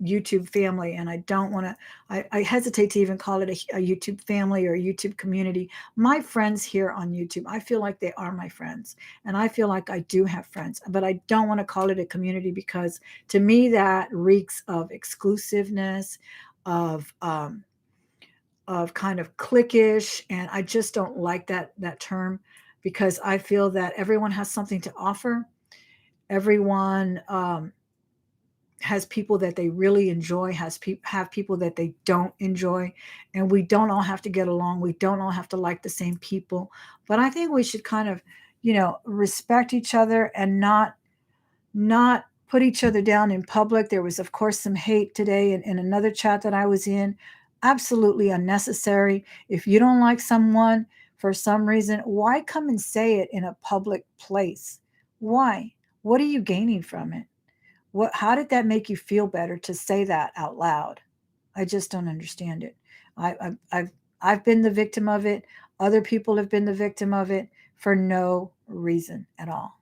YouTube family, and I don't want to. I hesitate to even call it a YouTube family or a YouTube community. My friends here on YouTube, I feel like they are my friends, and I feel like I do have friends, but I don't want to call it a community, because to me that reeks of exclusiveness, of kind of cliquish, and I just don't like that term, because I feel that everyone has something to offer. Everyone has people that they really enjoy, have people that they don't enjoy, and we don't all have to get along. We don't all have to like the same people, but I think we should kind of, respect each other and not put each other down in public. There was, of course, some hate today in another chat that I was in. Absolutely unnecessary. If you don't like someone for some reason, why come and say it in a public place? Why? What are you gaining from it? How did that make you feel better to say that out loud? I just don't understand it. I've been the victim of it. Other people have been the victim of it for no reason at all.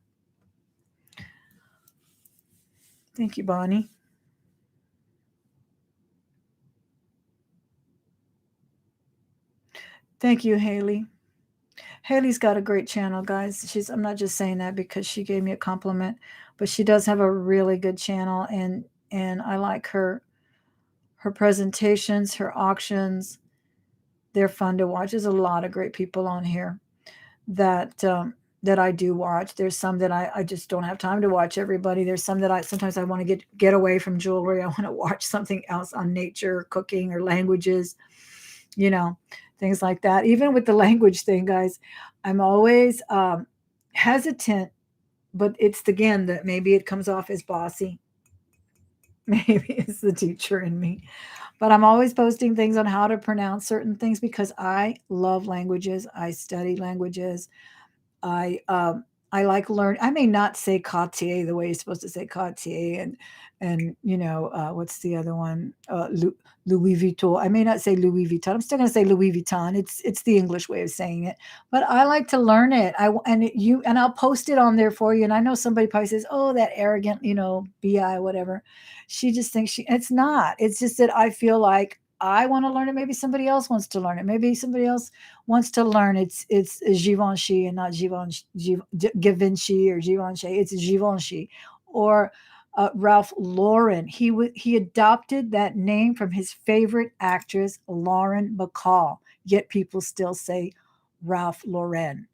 Thank you, Bonnie. Thank you, Haley. Haley's got a great channel, guys. I'm not just saying that because she gave me a compliment, but she does have a really good channel, and I like her presentations, her auctions. They're fun to watch. There's a lot of great people on here that I do watch. There's some that I just don't have time to watch everybody. There's some that I sometimes I want to get away from jewelry. I want to watch something else on nature, cooking, or languages, you know, things like that. Even with the language thing, guys, I'm always hesitant, but it's again that maybe it comes off as bossy. Maybe it's the teacher in me. But I'm always posting things on how to pronounce certain things because I love languages. I study languages. I like learn. I may not say Cartier the way you're supposed to say Cartier, and what's the other one? Louis Vuitton. I may not say Louis Vuitton. I'm still going to say Louis Vuitton. It's the English way of saying it, but I like to learn it. And I'll post it on there for you. And I know somebody probably says, "Oh, that arrogant, bi whatever." She just thinks she. It's not. It's just that I feel like I want to learn it. Maybe somebody else wants to learn it. Maybe somebody else wants to learn it's Givenchy and not Givenchy or Givenchy. It's Givenchy or Ralph Lauren. He adopted that name from his favorite actress Lauren Bacall. Yet people still say Ralph Lauren.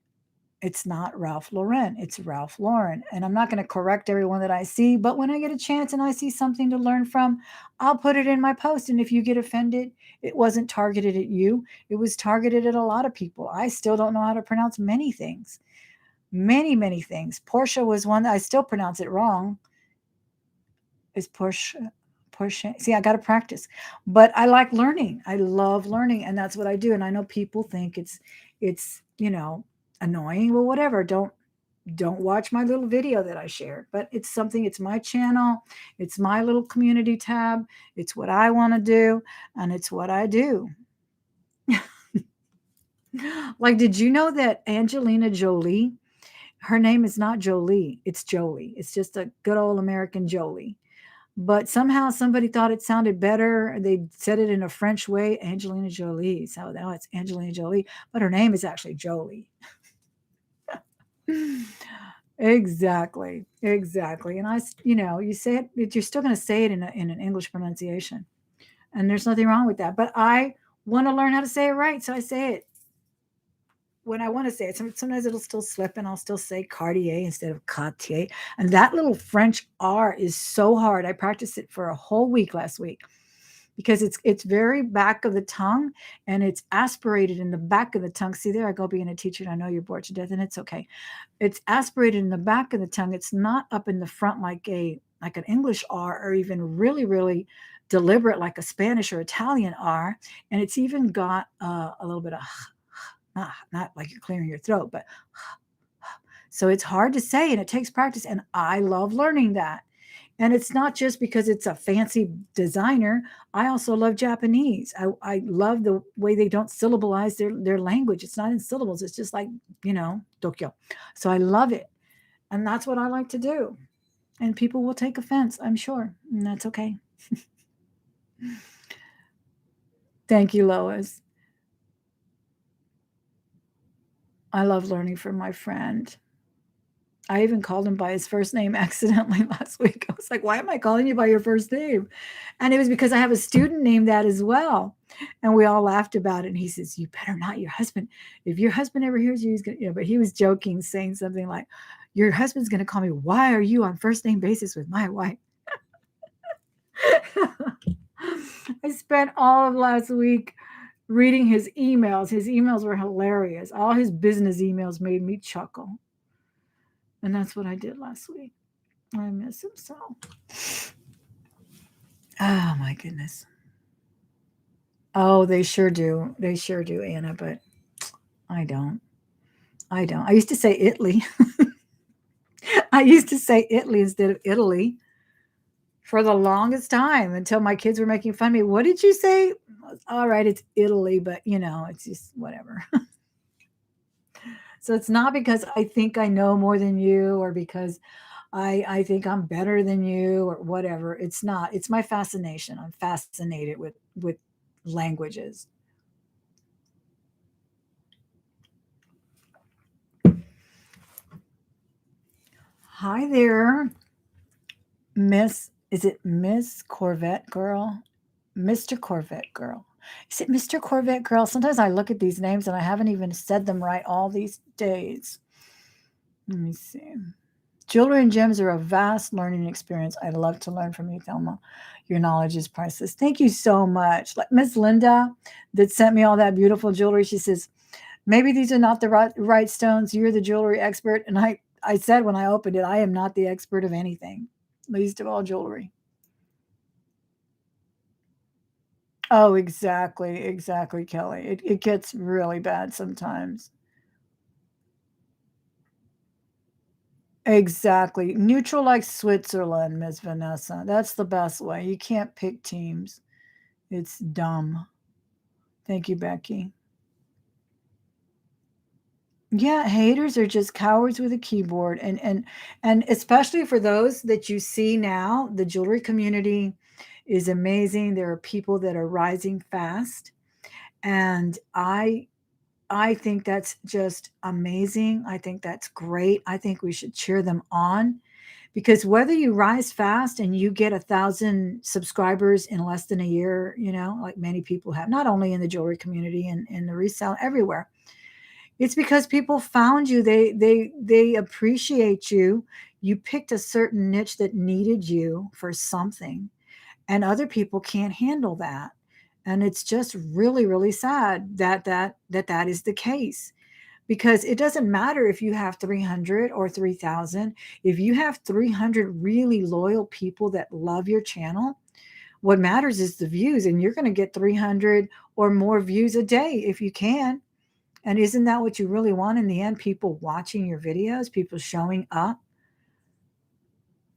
It's not Ralph Lauren, it's Ralph Lauren. And I'm not going to correct everyone that I see, but when I get a chance and I see something to learn from, I'll put it in my post. And if you get offended, it wasn't targeted at you, it was targeted at a lot of people. I still don't know how to pronounce many things, many things. Portia was one that I still pronounce it wrong. Is Portia? Portia. See, I got to practice, but I like learning. I love learning, and that's what I do. And I know people think it's annoying. Well, whatever. Don't watch my little video that I shared, but it's something. It's my channel. It's my little community tab. It's what I want to do, and it's what I do. Like, did you know that Angelina Jolie? Her name is not Jolie. It's Jolie. It's just a good old American Jolie. But somehow somebody thought it sounded better. They said it in a French way, Angelina Jolie. So now it's Angelina Jolie, but her name is actually Jolie. Exactly, exactly. And you say it, you're still going to say it in an English pronunciation, and there's nothing wrong with that. But I want to learn how to say it right, so I say it when I want to say it. Sometimes it'll still slip, and I'll still say Cartier instead of Cartier. And that little French R is so hard. I practiced it for a whole week last week because it's very back of the tongue, and it's aspirated in the back of the tongue. See, there I go being a teacher, and I know you're bored to death, and it's okay. It's aspirated in the back of the tongue. It's not up in the front like an English R, or even really deliberate like a Spanish or Italian R. And it's even got a little bit of not like you're clearing your throat, but so it's hard to say, and it takes practice. And I love learning that. And it's not just because it's a fancy designer. I also love Japanese. I love the way they don't syllableize their language. It's not in syllables. It's just like, Tokyo. So I love it. And that's what I like to do. And people will take offense, I'm sure. And that's okay. Thank you, Lois. I love learning from my friend. I even called him by his first name accidentally last week. I was like, why am I calling you by your first name? And it was because I have a student named that as well. And we all laughed about it. And he says, you better not, your husband. If your husband ever hears you, he's going to, but he was joking, saying something like, your husband's going to call me, why are you on first name basis with my wife? I spent all of last week reading his emails. His emails were hilarious. All his business emails made me chuckle. And that's what I did last week. I miss him so. Oh my goodness. Oh, they sure do. They sure do, Anna, but I don't. I used to say Italy. I used to say Italy instead of Italy for the longest time until my kids were making fun of me. What did you say? All right, it's Italy, but it's just whatever. So it's not because I think I know more than you, or because I think I'm better than you, or whatever. It's not. It's my fascination. I'm fascinated with languages. Hi there, Miss. Is it Miss Corvette Girl? Mr. Corvette Girl. Is it Mr. Corvette Girl? Sometimes I look at these names and I haven't even said them right all these days. Let me see. Jewelry and gems are a vast learning experience. I love to learn from you, Thelma. Your knowledge is priceless. Thank you so much. Like Miss Linda that sent me all that beautiful jewelry. She says, maybe these are not the right stones. You're the jewelry expert. And I said when I opened it, I am not the expert of anything, least of all jewelry. Oh, exactly, Kelly. It gets really bad sometimes. Exactly. Neutral like Switzerland, Miss Vanessa. That's the best way. You can't pick teams. It's dumb. Thank you, Becky. Yeah, haters are just cowards with a keyboard. And especially for those that you see now, the jewelry community is amazing. There are people that are rising fast. And I think that's just amazing. I think that's great. I think we should cheer them on, because whether you rise fast and you get 1,000 subscribers in less than a year, like many people have, not only in the jewelry community and in the resale everywhere, It's because people found you. They appreciate you. You picked a certain niche that needed you for something, and other people can't handle that. And it's just really, really sad that that is the case, because it doesn't matter if you have 300 or 3,000. If you have 300 really loyal people that love your channel, what matters is the views, and you're going to get 300 or more views a day if you can. And isn't that what you really want in the end? People watching your videos, people showing up.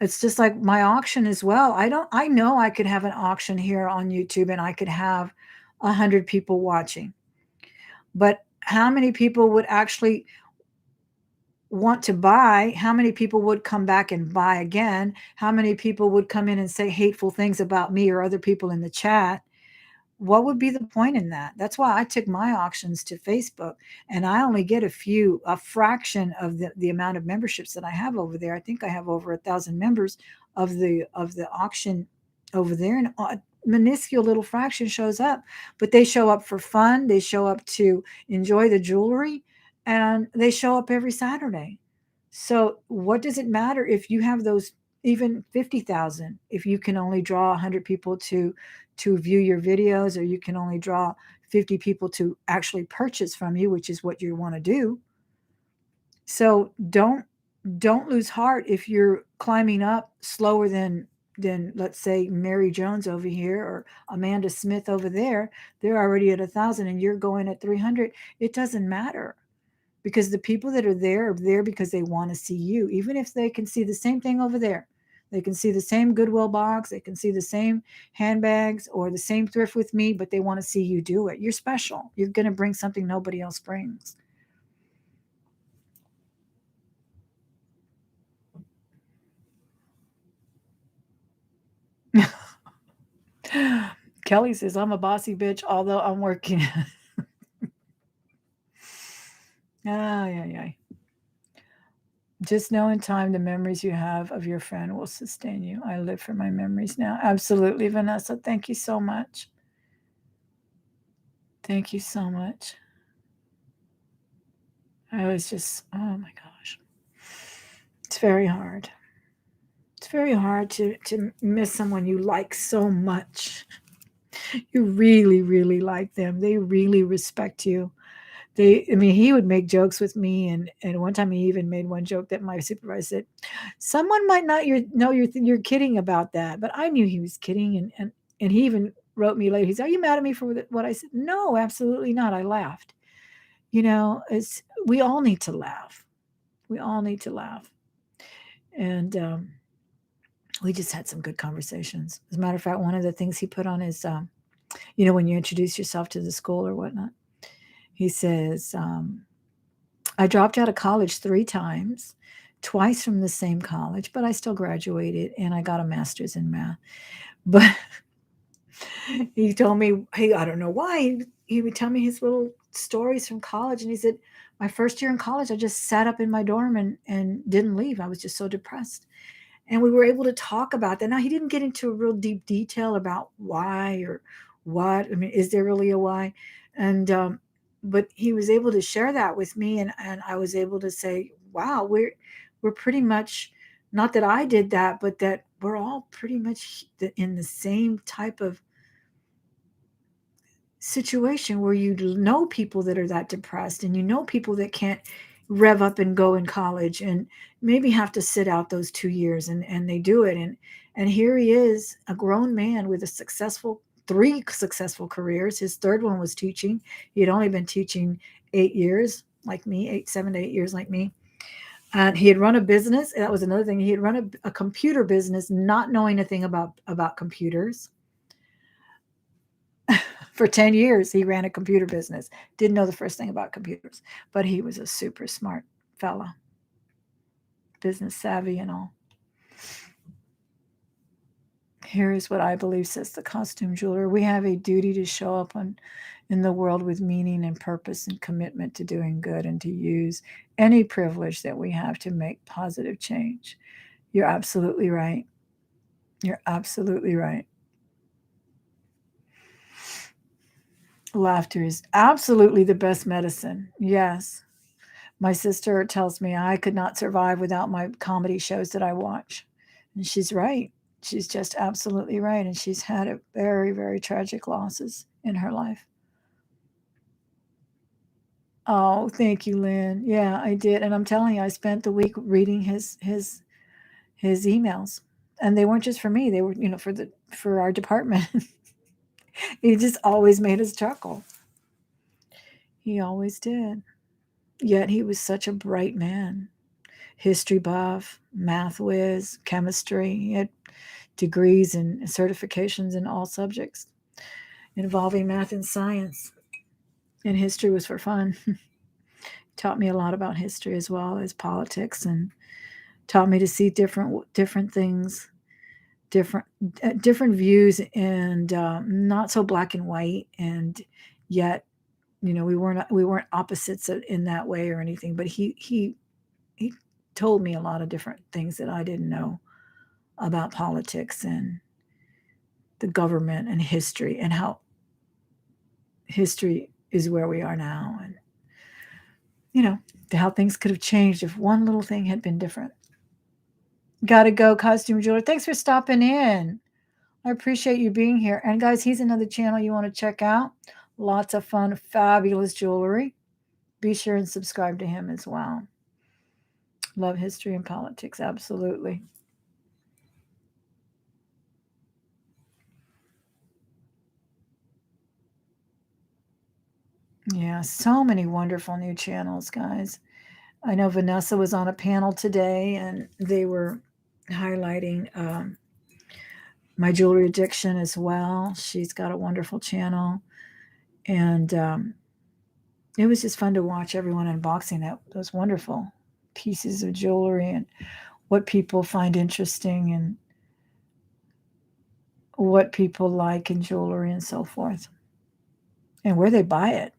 It's just like my auction as well. I know I could have an auction here on YouTube and I could have 100 people watching. But how many people would actually want to buy? How many people would come back and buy again? How many people would come in and say hateful things about me or other people in the chat? What would be the point in that? That's why I took my auctions to Facebook, and I only get a fraction of the amount of memberships that I have over there. I think I have over 1,000 members of the auction over there, and a minuscule little fraction shows up, but they show up for fun. They show up to enjoy the jewelry, and they show up every Saturday. So what does it matter if you have those even 50,000, if you can only draw 100 people to view your videos, or you can only draw 50 people to actually purchase from you, which is what you want to do. So don't lose heart if you're climbing up slower than let's say Mary Jones over here or Amanda Smith over there. They're already at 1,000 and you're going at 300. It doesn't matter, because the people that are there because they want to see you. Even if they can see the same thing over there, they can see the same Goodwill box, they can see the same handbags or the same thrift with me, but they want to see you do it. You're special. You're going to bring something nobody else brings. Kelly says, I'm a bossy bitch, although I'm working. Yeah, yeah. Just know in time the memories you have of your friend will sustain you. I live for my memories now. Absolutely, Vanessa. Thank you so much. Thank you so much. I was just, oh my gosh. It's very hard. It's very hard to miss someone you like so much. You really, really like them. They really respect you. I mean, he would make jokes with me, and one time he even made one joke that my supervisor said, "Someone might not know you're kidding about that," but I knew he was kidding, and he even wrote me later. He said, "Are you mad at me for what I said?" No, absolutely not. I laughed. It's we all need to laugh. We all need to laugh, and we just had some good conversations. As a matter of fact, one of the things he put on his, when you introduce yourself to the school or whatnot, he says, I dropped out of college 3 times, twice from the same college, but I still graduated and I got a master's in math. But he told me, hey, I don't know why. He would tell me his little stories from college. And he said, my first year in college, I just sat up in my dorm and didn't leave. I was just so depressed. And we were able to talk about that. Now, he didn't get into a real deep detail about why or what. I mean, is there really a why? And, but he was able to share that with me, and I was able to say, wow, we're pretty much, not that I did that, but that we're all pretty much in the same type of situation where you know people that are that depressed, and you know people that can't rev up and go in college and maybe have to sit out those 2 years, and they do it, and here he is, a grown man with a successful 3 successful careers. His third one was teaching. He had only been teaching 8 years like me, 7 to 8 years like me. And he had run a business. That was another thing. He had run a computer business, not knowing a thing about computers. For 10 years, he ran a computer business. Didn't know the first thing about computers, but he was a super smart fella, business savvy and all. Here is what I believe, says the costume jeweler. We have a duty to show up in the world with meaning and purpose and commitment to doing good, and to use any privilege that we have to make positive change. You're absolutely right. You're absolutely right. Laughter is absolutely the best medicine. Yes. My sister tells me I could not survive without my comedy shows that I watch. And she's right. She's just absolutely right. And she's had a very, very tragic losses in her life. Oh, thank you, Lynn. Yeah, I did. And I'm telling you, I spent the week reading his emails. And they weren't just for me, they were, for our department. He just always made us chuckle. He always did. Yet he was such a bright man. History buff, math whiz, chemistry. He had degrees and certifications in all subjects involving math and science. And history was for fun. Taught me a lot about history as well as politics, and taught me to see different things, different different views, and not so black and white. And yet, we weren't opposites in that way or anything. But he told me a lot of different things that I didn't know about politics and the government and history, and how history is where we are now, and you know how things could have changed if one little thing had been different. Gotta go, costume jeweler. Thanks for stopping in. I appreciate you being here. And guys, he's another channel you want to check out. Lots of fun, fabulous jewelry. Be sure and subscribe to him as well. Love history and politics, absolutely. Yeah, so many wonderful new channels, guys. I know Vanessa was on a panel today, and they were highlighting my jewelry addiction as well. She's got a wonderful channel, and it was just fun to watch everyone unboxing those wonderful pieces of jewelry, and what people find interesting, and what people like in jewelry and so forth, and where they buy it.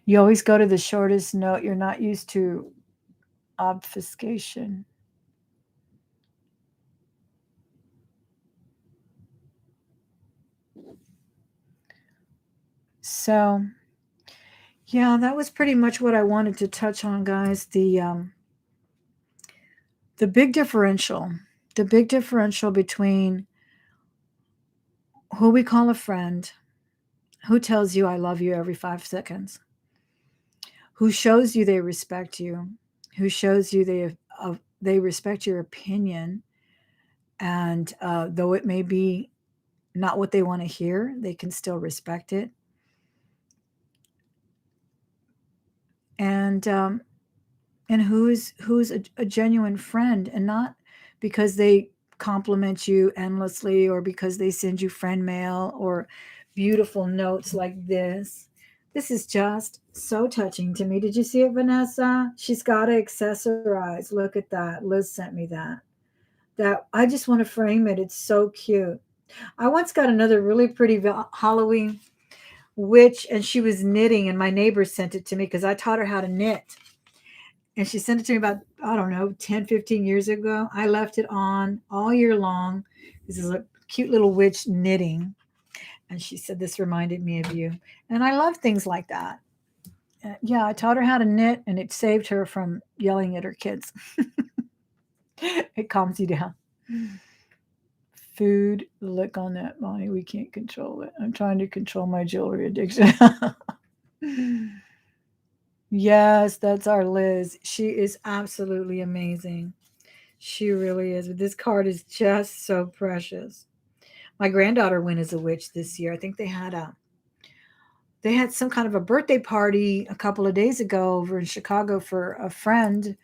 You always go to the shortest note. You're not used to obfuscation. So, yeah, that was pretty much what I wanted to touch on, guys. The big differential, the big differential between who we call a friend, who tells you I love you every 5 seconds, who shows you they respect you, who shows you they respect your opinion, and though it may be not what they want to hear, they can still respect it. And who's a genuine friend, and not because they compliment you endlessly, or because they send you friend mail or beautiful notes like this. This is just so touching to me. Did you see it, Vanessa? She's got to accessorize. Look at that. Liz sent me that I just want to frame it. It's so cute. I once got another really pretty Halloween witch, and she was knitting, and my neighbor sent it to me because I taught her how to knit, and she sent it to me about, I don't know, 10, 15 years ago. I left it on all year long. This is a cute little witch knitting. And she said, this reminded me of you. And I love things like that. Yeah, I taught her how to knit, and it saved her from yelling at her kids. It calms you down. Food, look on that, Bonnie. We can't control it. I'm trying to control my jewelry addiction. Yes, that's our Liz. She is absolutely amazing. She really is. But this card is just so precious. My granddaughter went as a witch this year. I think they had some kind of a birthday party a couple of days ago over in Chicago for a friend.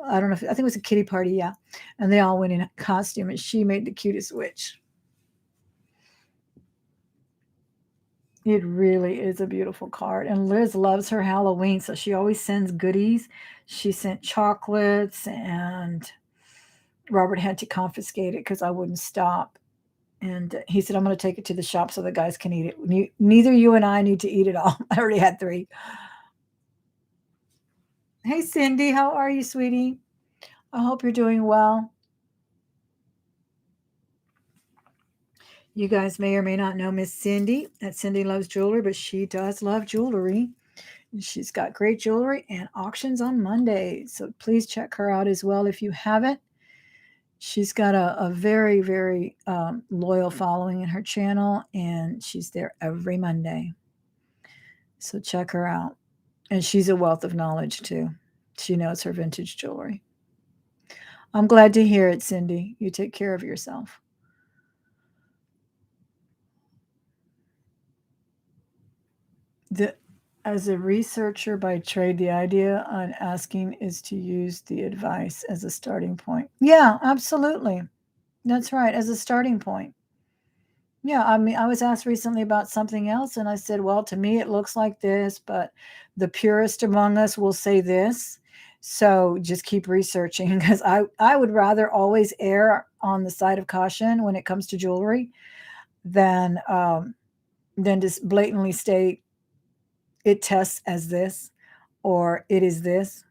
I don't know I think it was a kiddie party, yeah. And they all went in costume, and she made the cutest witch. It really is a beautiful card. And Liz loves her Halloween, so she always sends goodies. She sent chocolates, and Robert had to confiscate it because I wouldn't stop. And he said, I'm going to take it to the shop so the guys can eat it. Neither you and I need to eat it all. I already had 3. Hey, Cindy, how are you, sweetie? I hope you're doing well. You guys may or may not know Miss Cindy at Cindy Loves Jewelry, but she does love jewelry. She's got great jewelry and auctions on Mondays. So please check her out as well if you haven't. She's got a very, very loyal following in her channel, and she's there every Monday. So check her out. And she's a wealth of knowledge too. She knows her vintage jewelry. I'm glad to hear it, Cindy. You take care of yourself. The, as a researcher by trade, the idea on asking is to use the advice as a starting point. Yeah, absolutely. That's right, as a starting point. Yeah, I mean, I was asked recently about something else, and I said, well, to me, it looks like this, but the purist among us will say this. So just keep researching because I would rather always err on the side of caution when it comes to jewelry than just blatantly state it tests as this or it is this.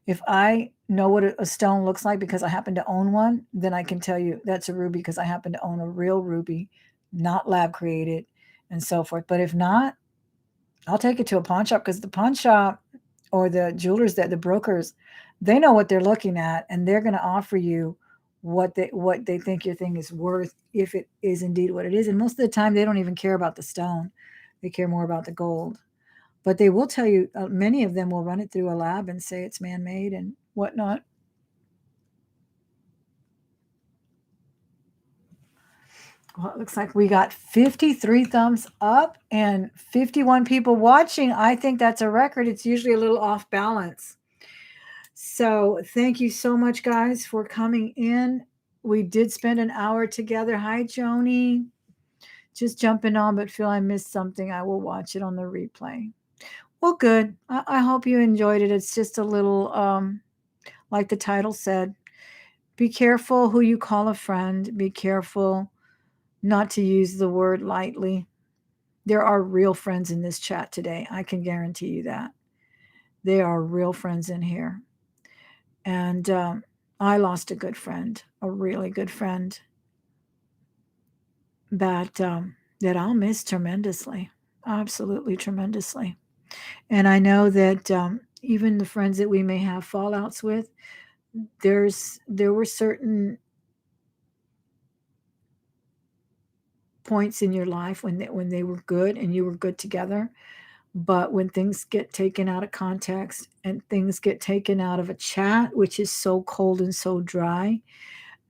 If I know what a stone looks like because I happen to own one, then I can tell you that's a ruby because I happen to own a real ruby, not lab created, and so forth. But if not, I'll take it to a pawn shop because the pawn shop or the jewelers that the brokers, they know what they're looking at and they're going to offer you what they think your thing is worth if it is indeed what it is. And most of the time they don't even care about the stone. They care more about the gold. But they will tell you, many of them will run it through a lab and say it's man-made and whatnot. Well, it looks like we got 53 thumbs up and 51 people watching. I think that's a record. It's usually a little off balance. So thank you so much, guys, for coming in. We did spend an hour together. Hi, Joni. Just jumping on, but feel I missed something. I will watch it on the replay. Well, good. I hope you enjoyed it. It's just a little, like the title said, be careful who you call a friend. Be careful not to use the word lightly. There are real friends in this chat today. I can guarantee you that. There are real friends in here. And I lost a good friend, a really good friend that I'll miss tremendously, absolutely tremendously. And I know that even the friends that we may have fallouts with, there were certain points in your life when they were good and you were good together. But when things get taken out of context and things get taken out of a chat, which is so cold and so dry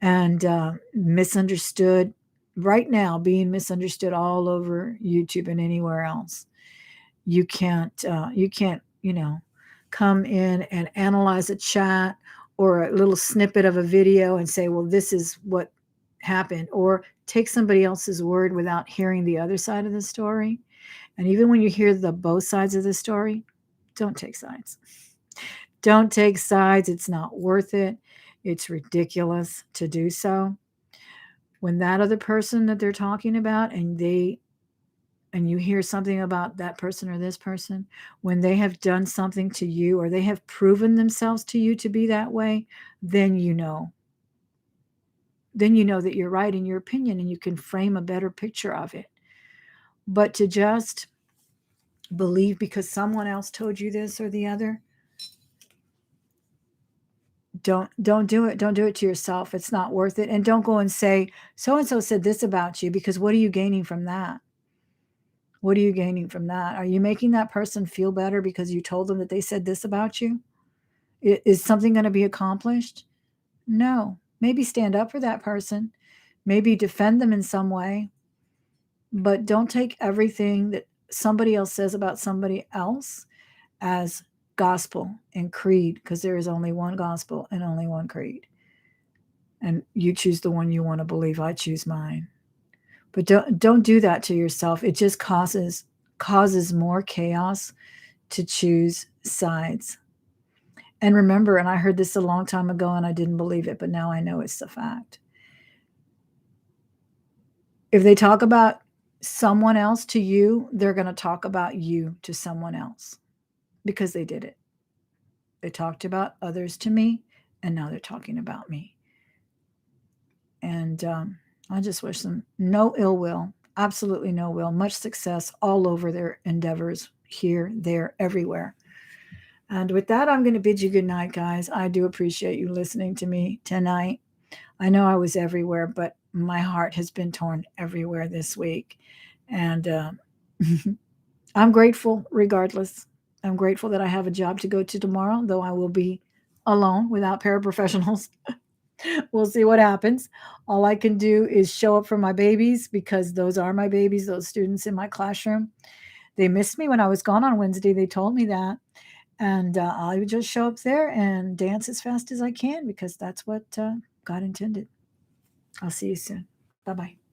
and misunderstood, right now being misunderstood all over YouTube and anywhere else, you can't come in and analyze a chat or a little snippet of a video and say, well, this is what happened, or take somebody else's word without hearing the other side of the story. And even when you hear the both sides of the story, don't take sides. Don't take sides. It's not worth it. It's ridiculous to do so. When that other person that they're talking about and you hear something about that person or this person, when they have done something to you or they have proven themselves to you to be that way, then you know. Then you know that you're right in your opinion and you can frame a better picture of it. But to just believe because someone else told you this or the other, don't do it. Don't do it to yourself. It's not worth it. And don't go and say so and so said this about you, because what are you gaining from that? What are you gaining from that? Are you making that person feel better because you told them that they said this about you? Is something going to be accomplished? No. Maybe stand up for that person, maybe defend them in some way, but don't take everything that somebody else says about somebody else as gospel and creed, because there is only one gospel and only one creed. And you choose the one you want to believe. I choose mine. But don't do that to yourself. It just causes more chaos to choose sides. And remember, and I heard this a long time ago and I didn't believe it, but now I know it's the fact. If they talk about someone else to you, they're going to talk about you to someone else because they did it. They talked about others to me, and now they're talking about me. And I just wish them no ill will, absolutely no will, much success all over their endeavors, here, there, everywhere. And with that, I'm going to bid you good night, guys. I do appreciate you listening to me tonight. I know I was everywhere, but my heart has been torn everywhere this week. And I'm grateful regardless. I'm grateful that I have a job to go to tomorrow, though I will be alone without paraprofessionals. We'll see what happens. All I can do is show up for my babies, because those are my babies, those students in my classroom. They missed me when I was gone on Wednesday. They told me that. And I would just show up there and dance as fast as I can, because that's what God intended. I'll see you soon. Bye bye.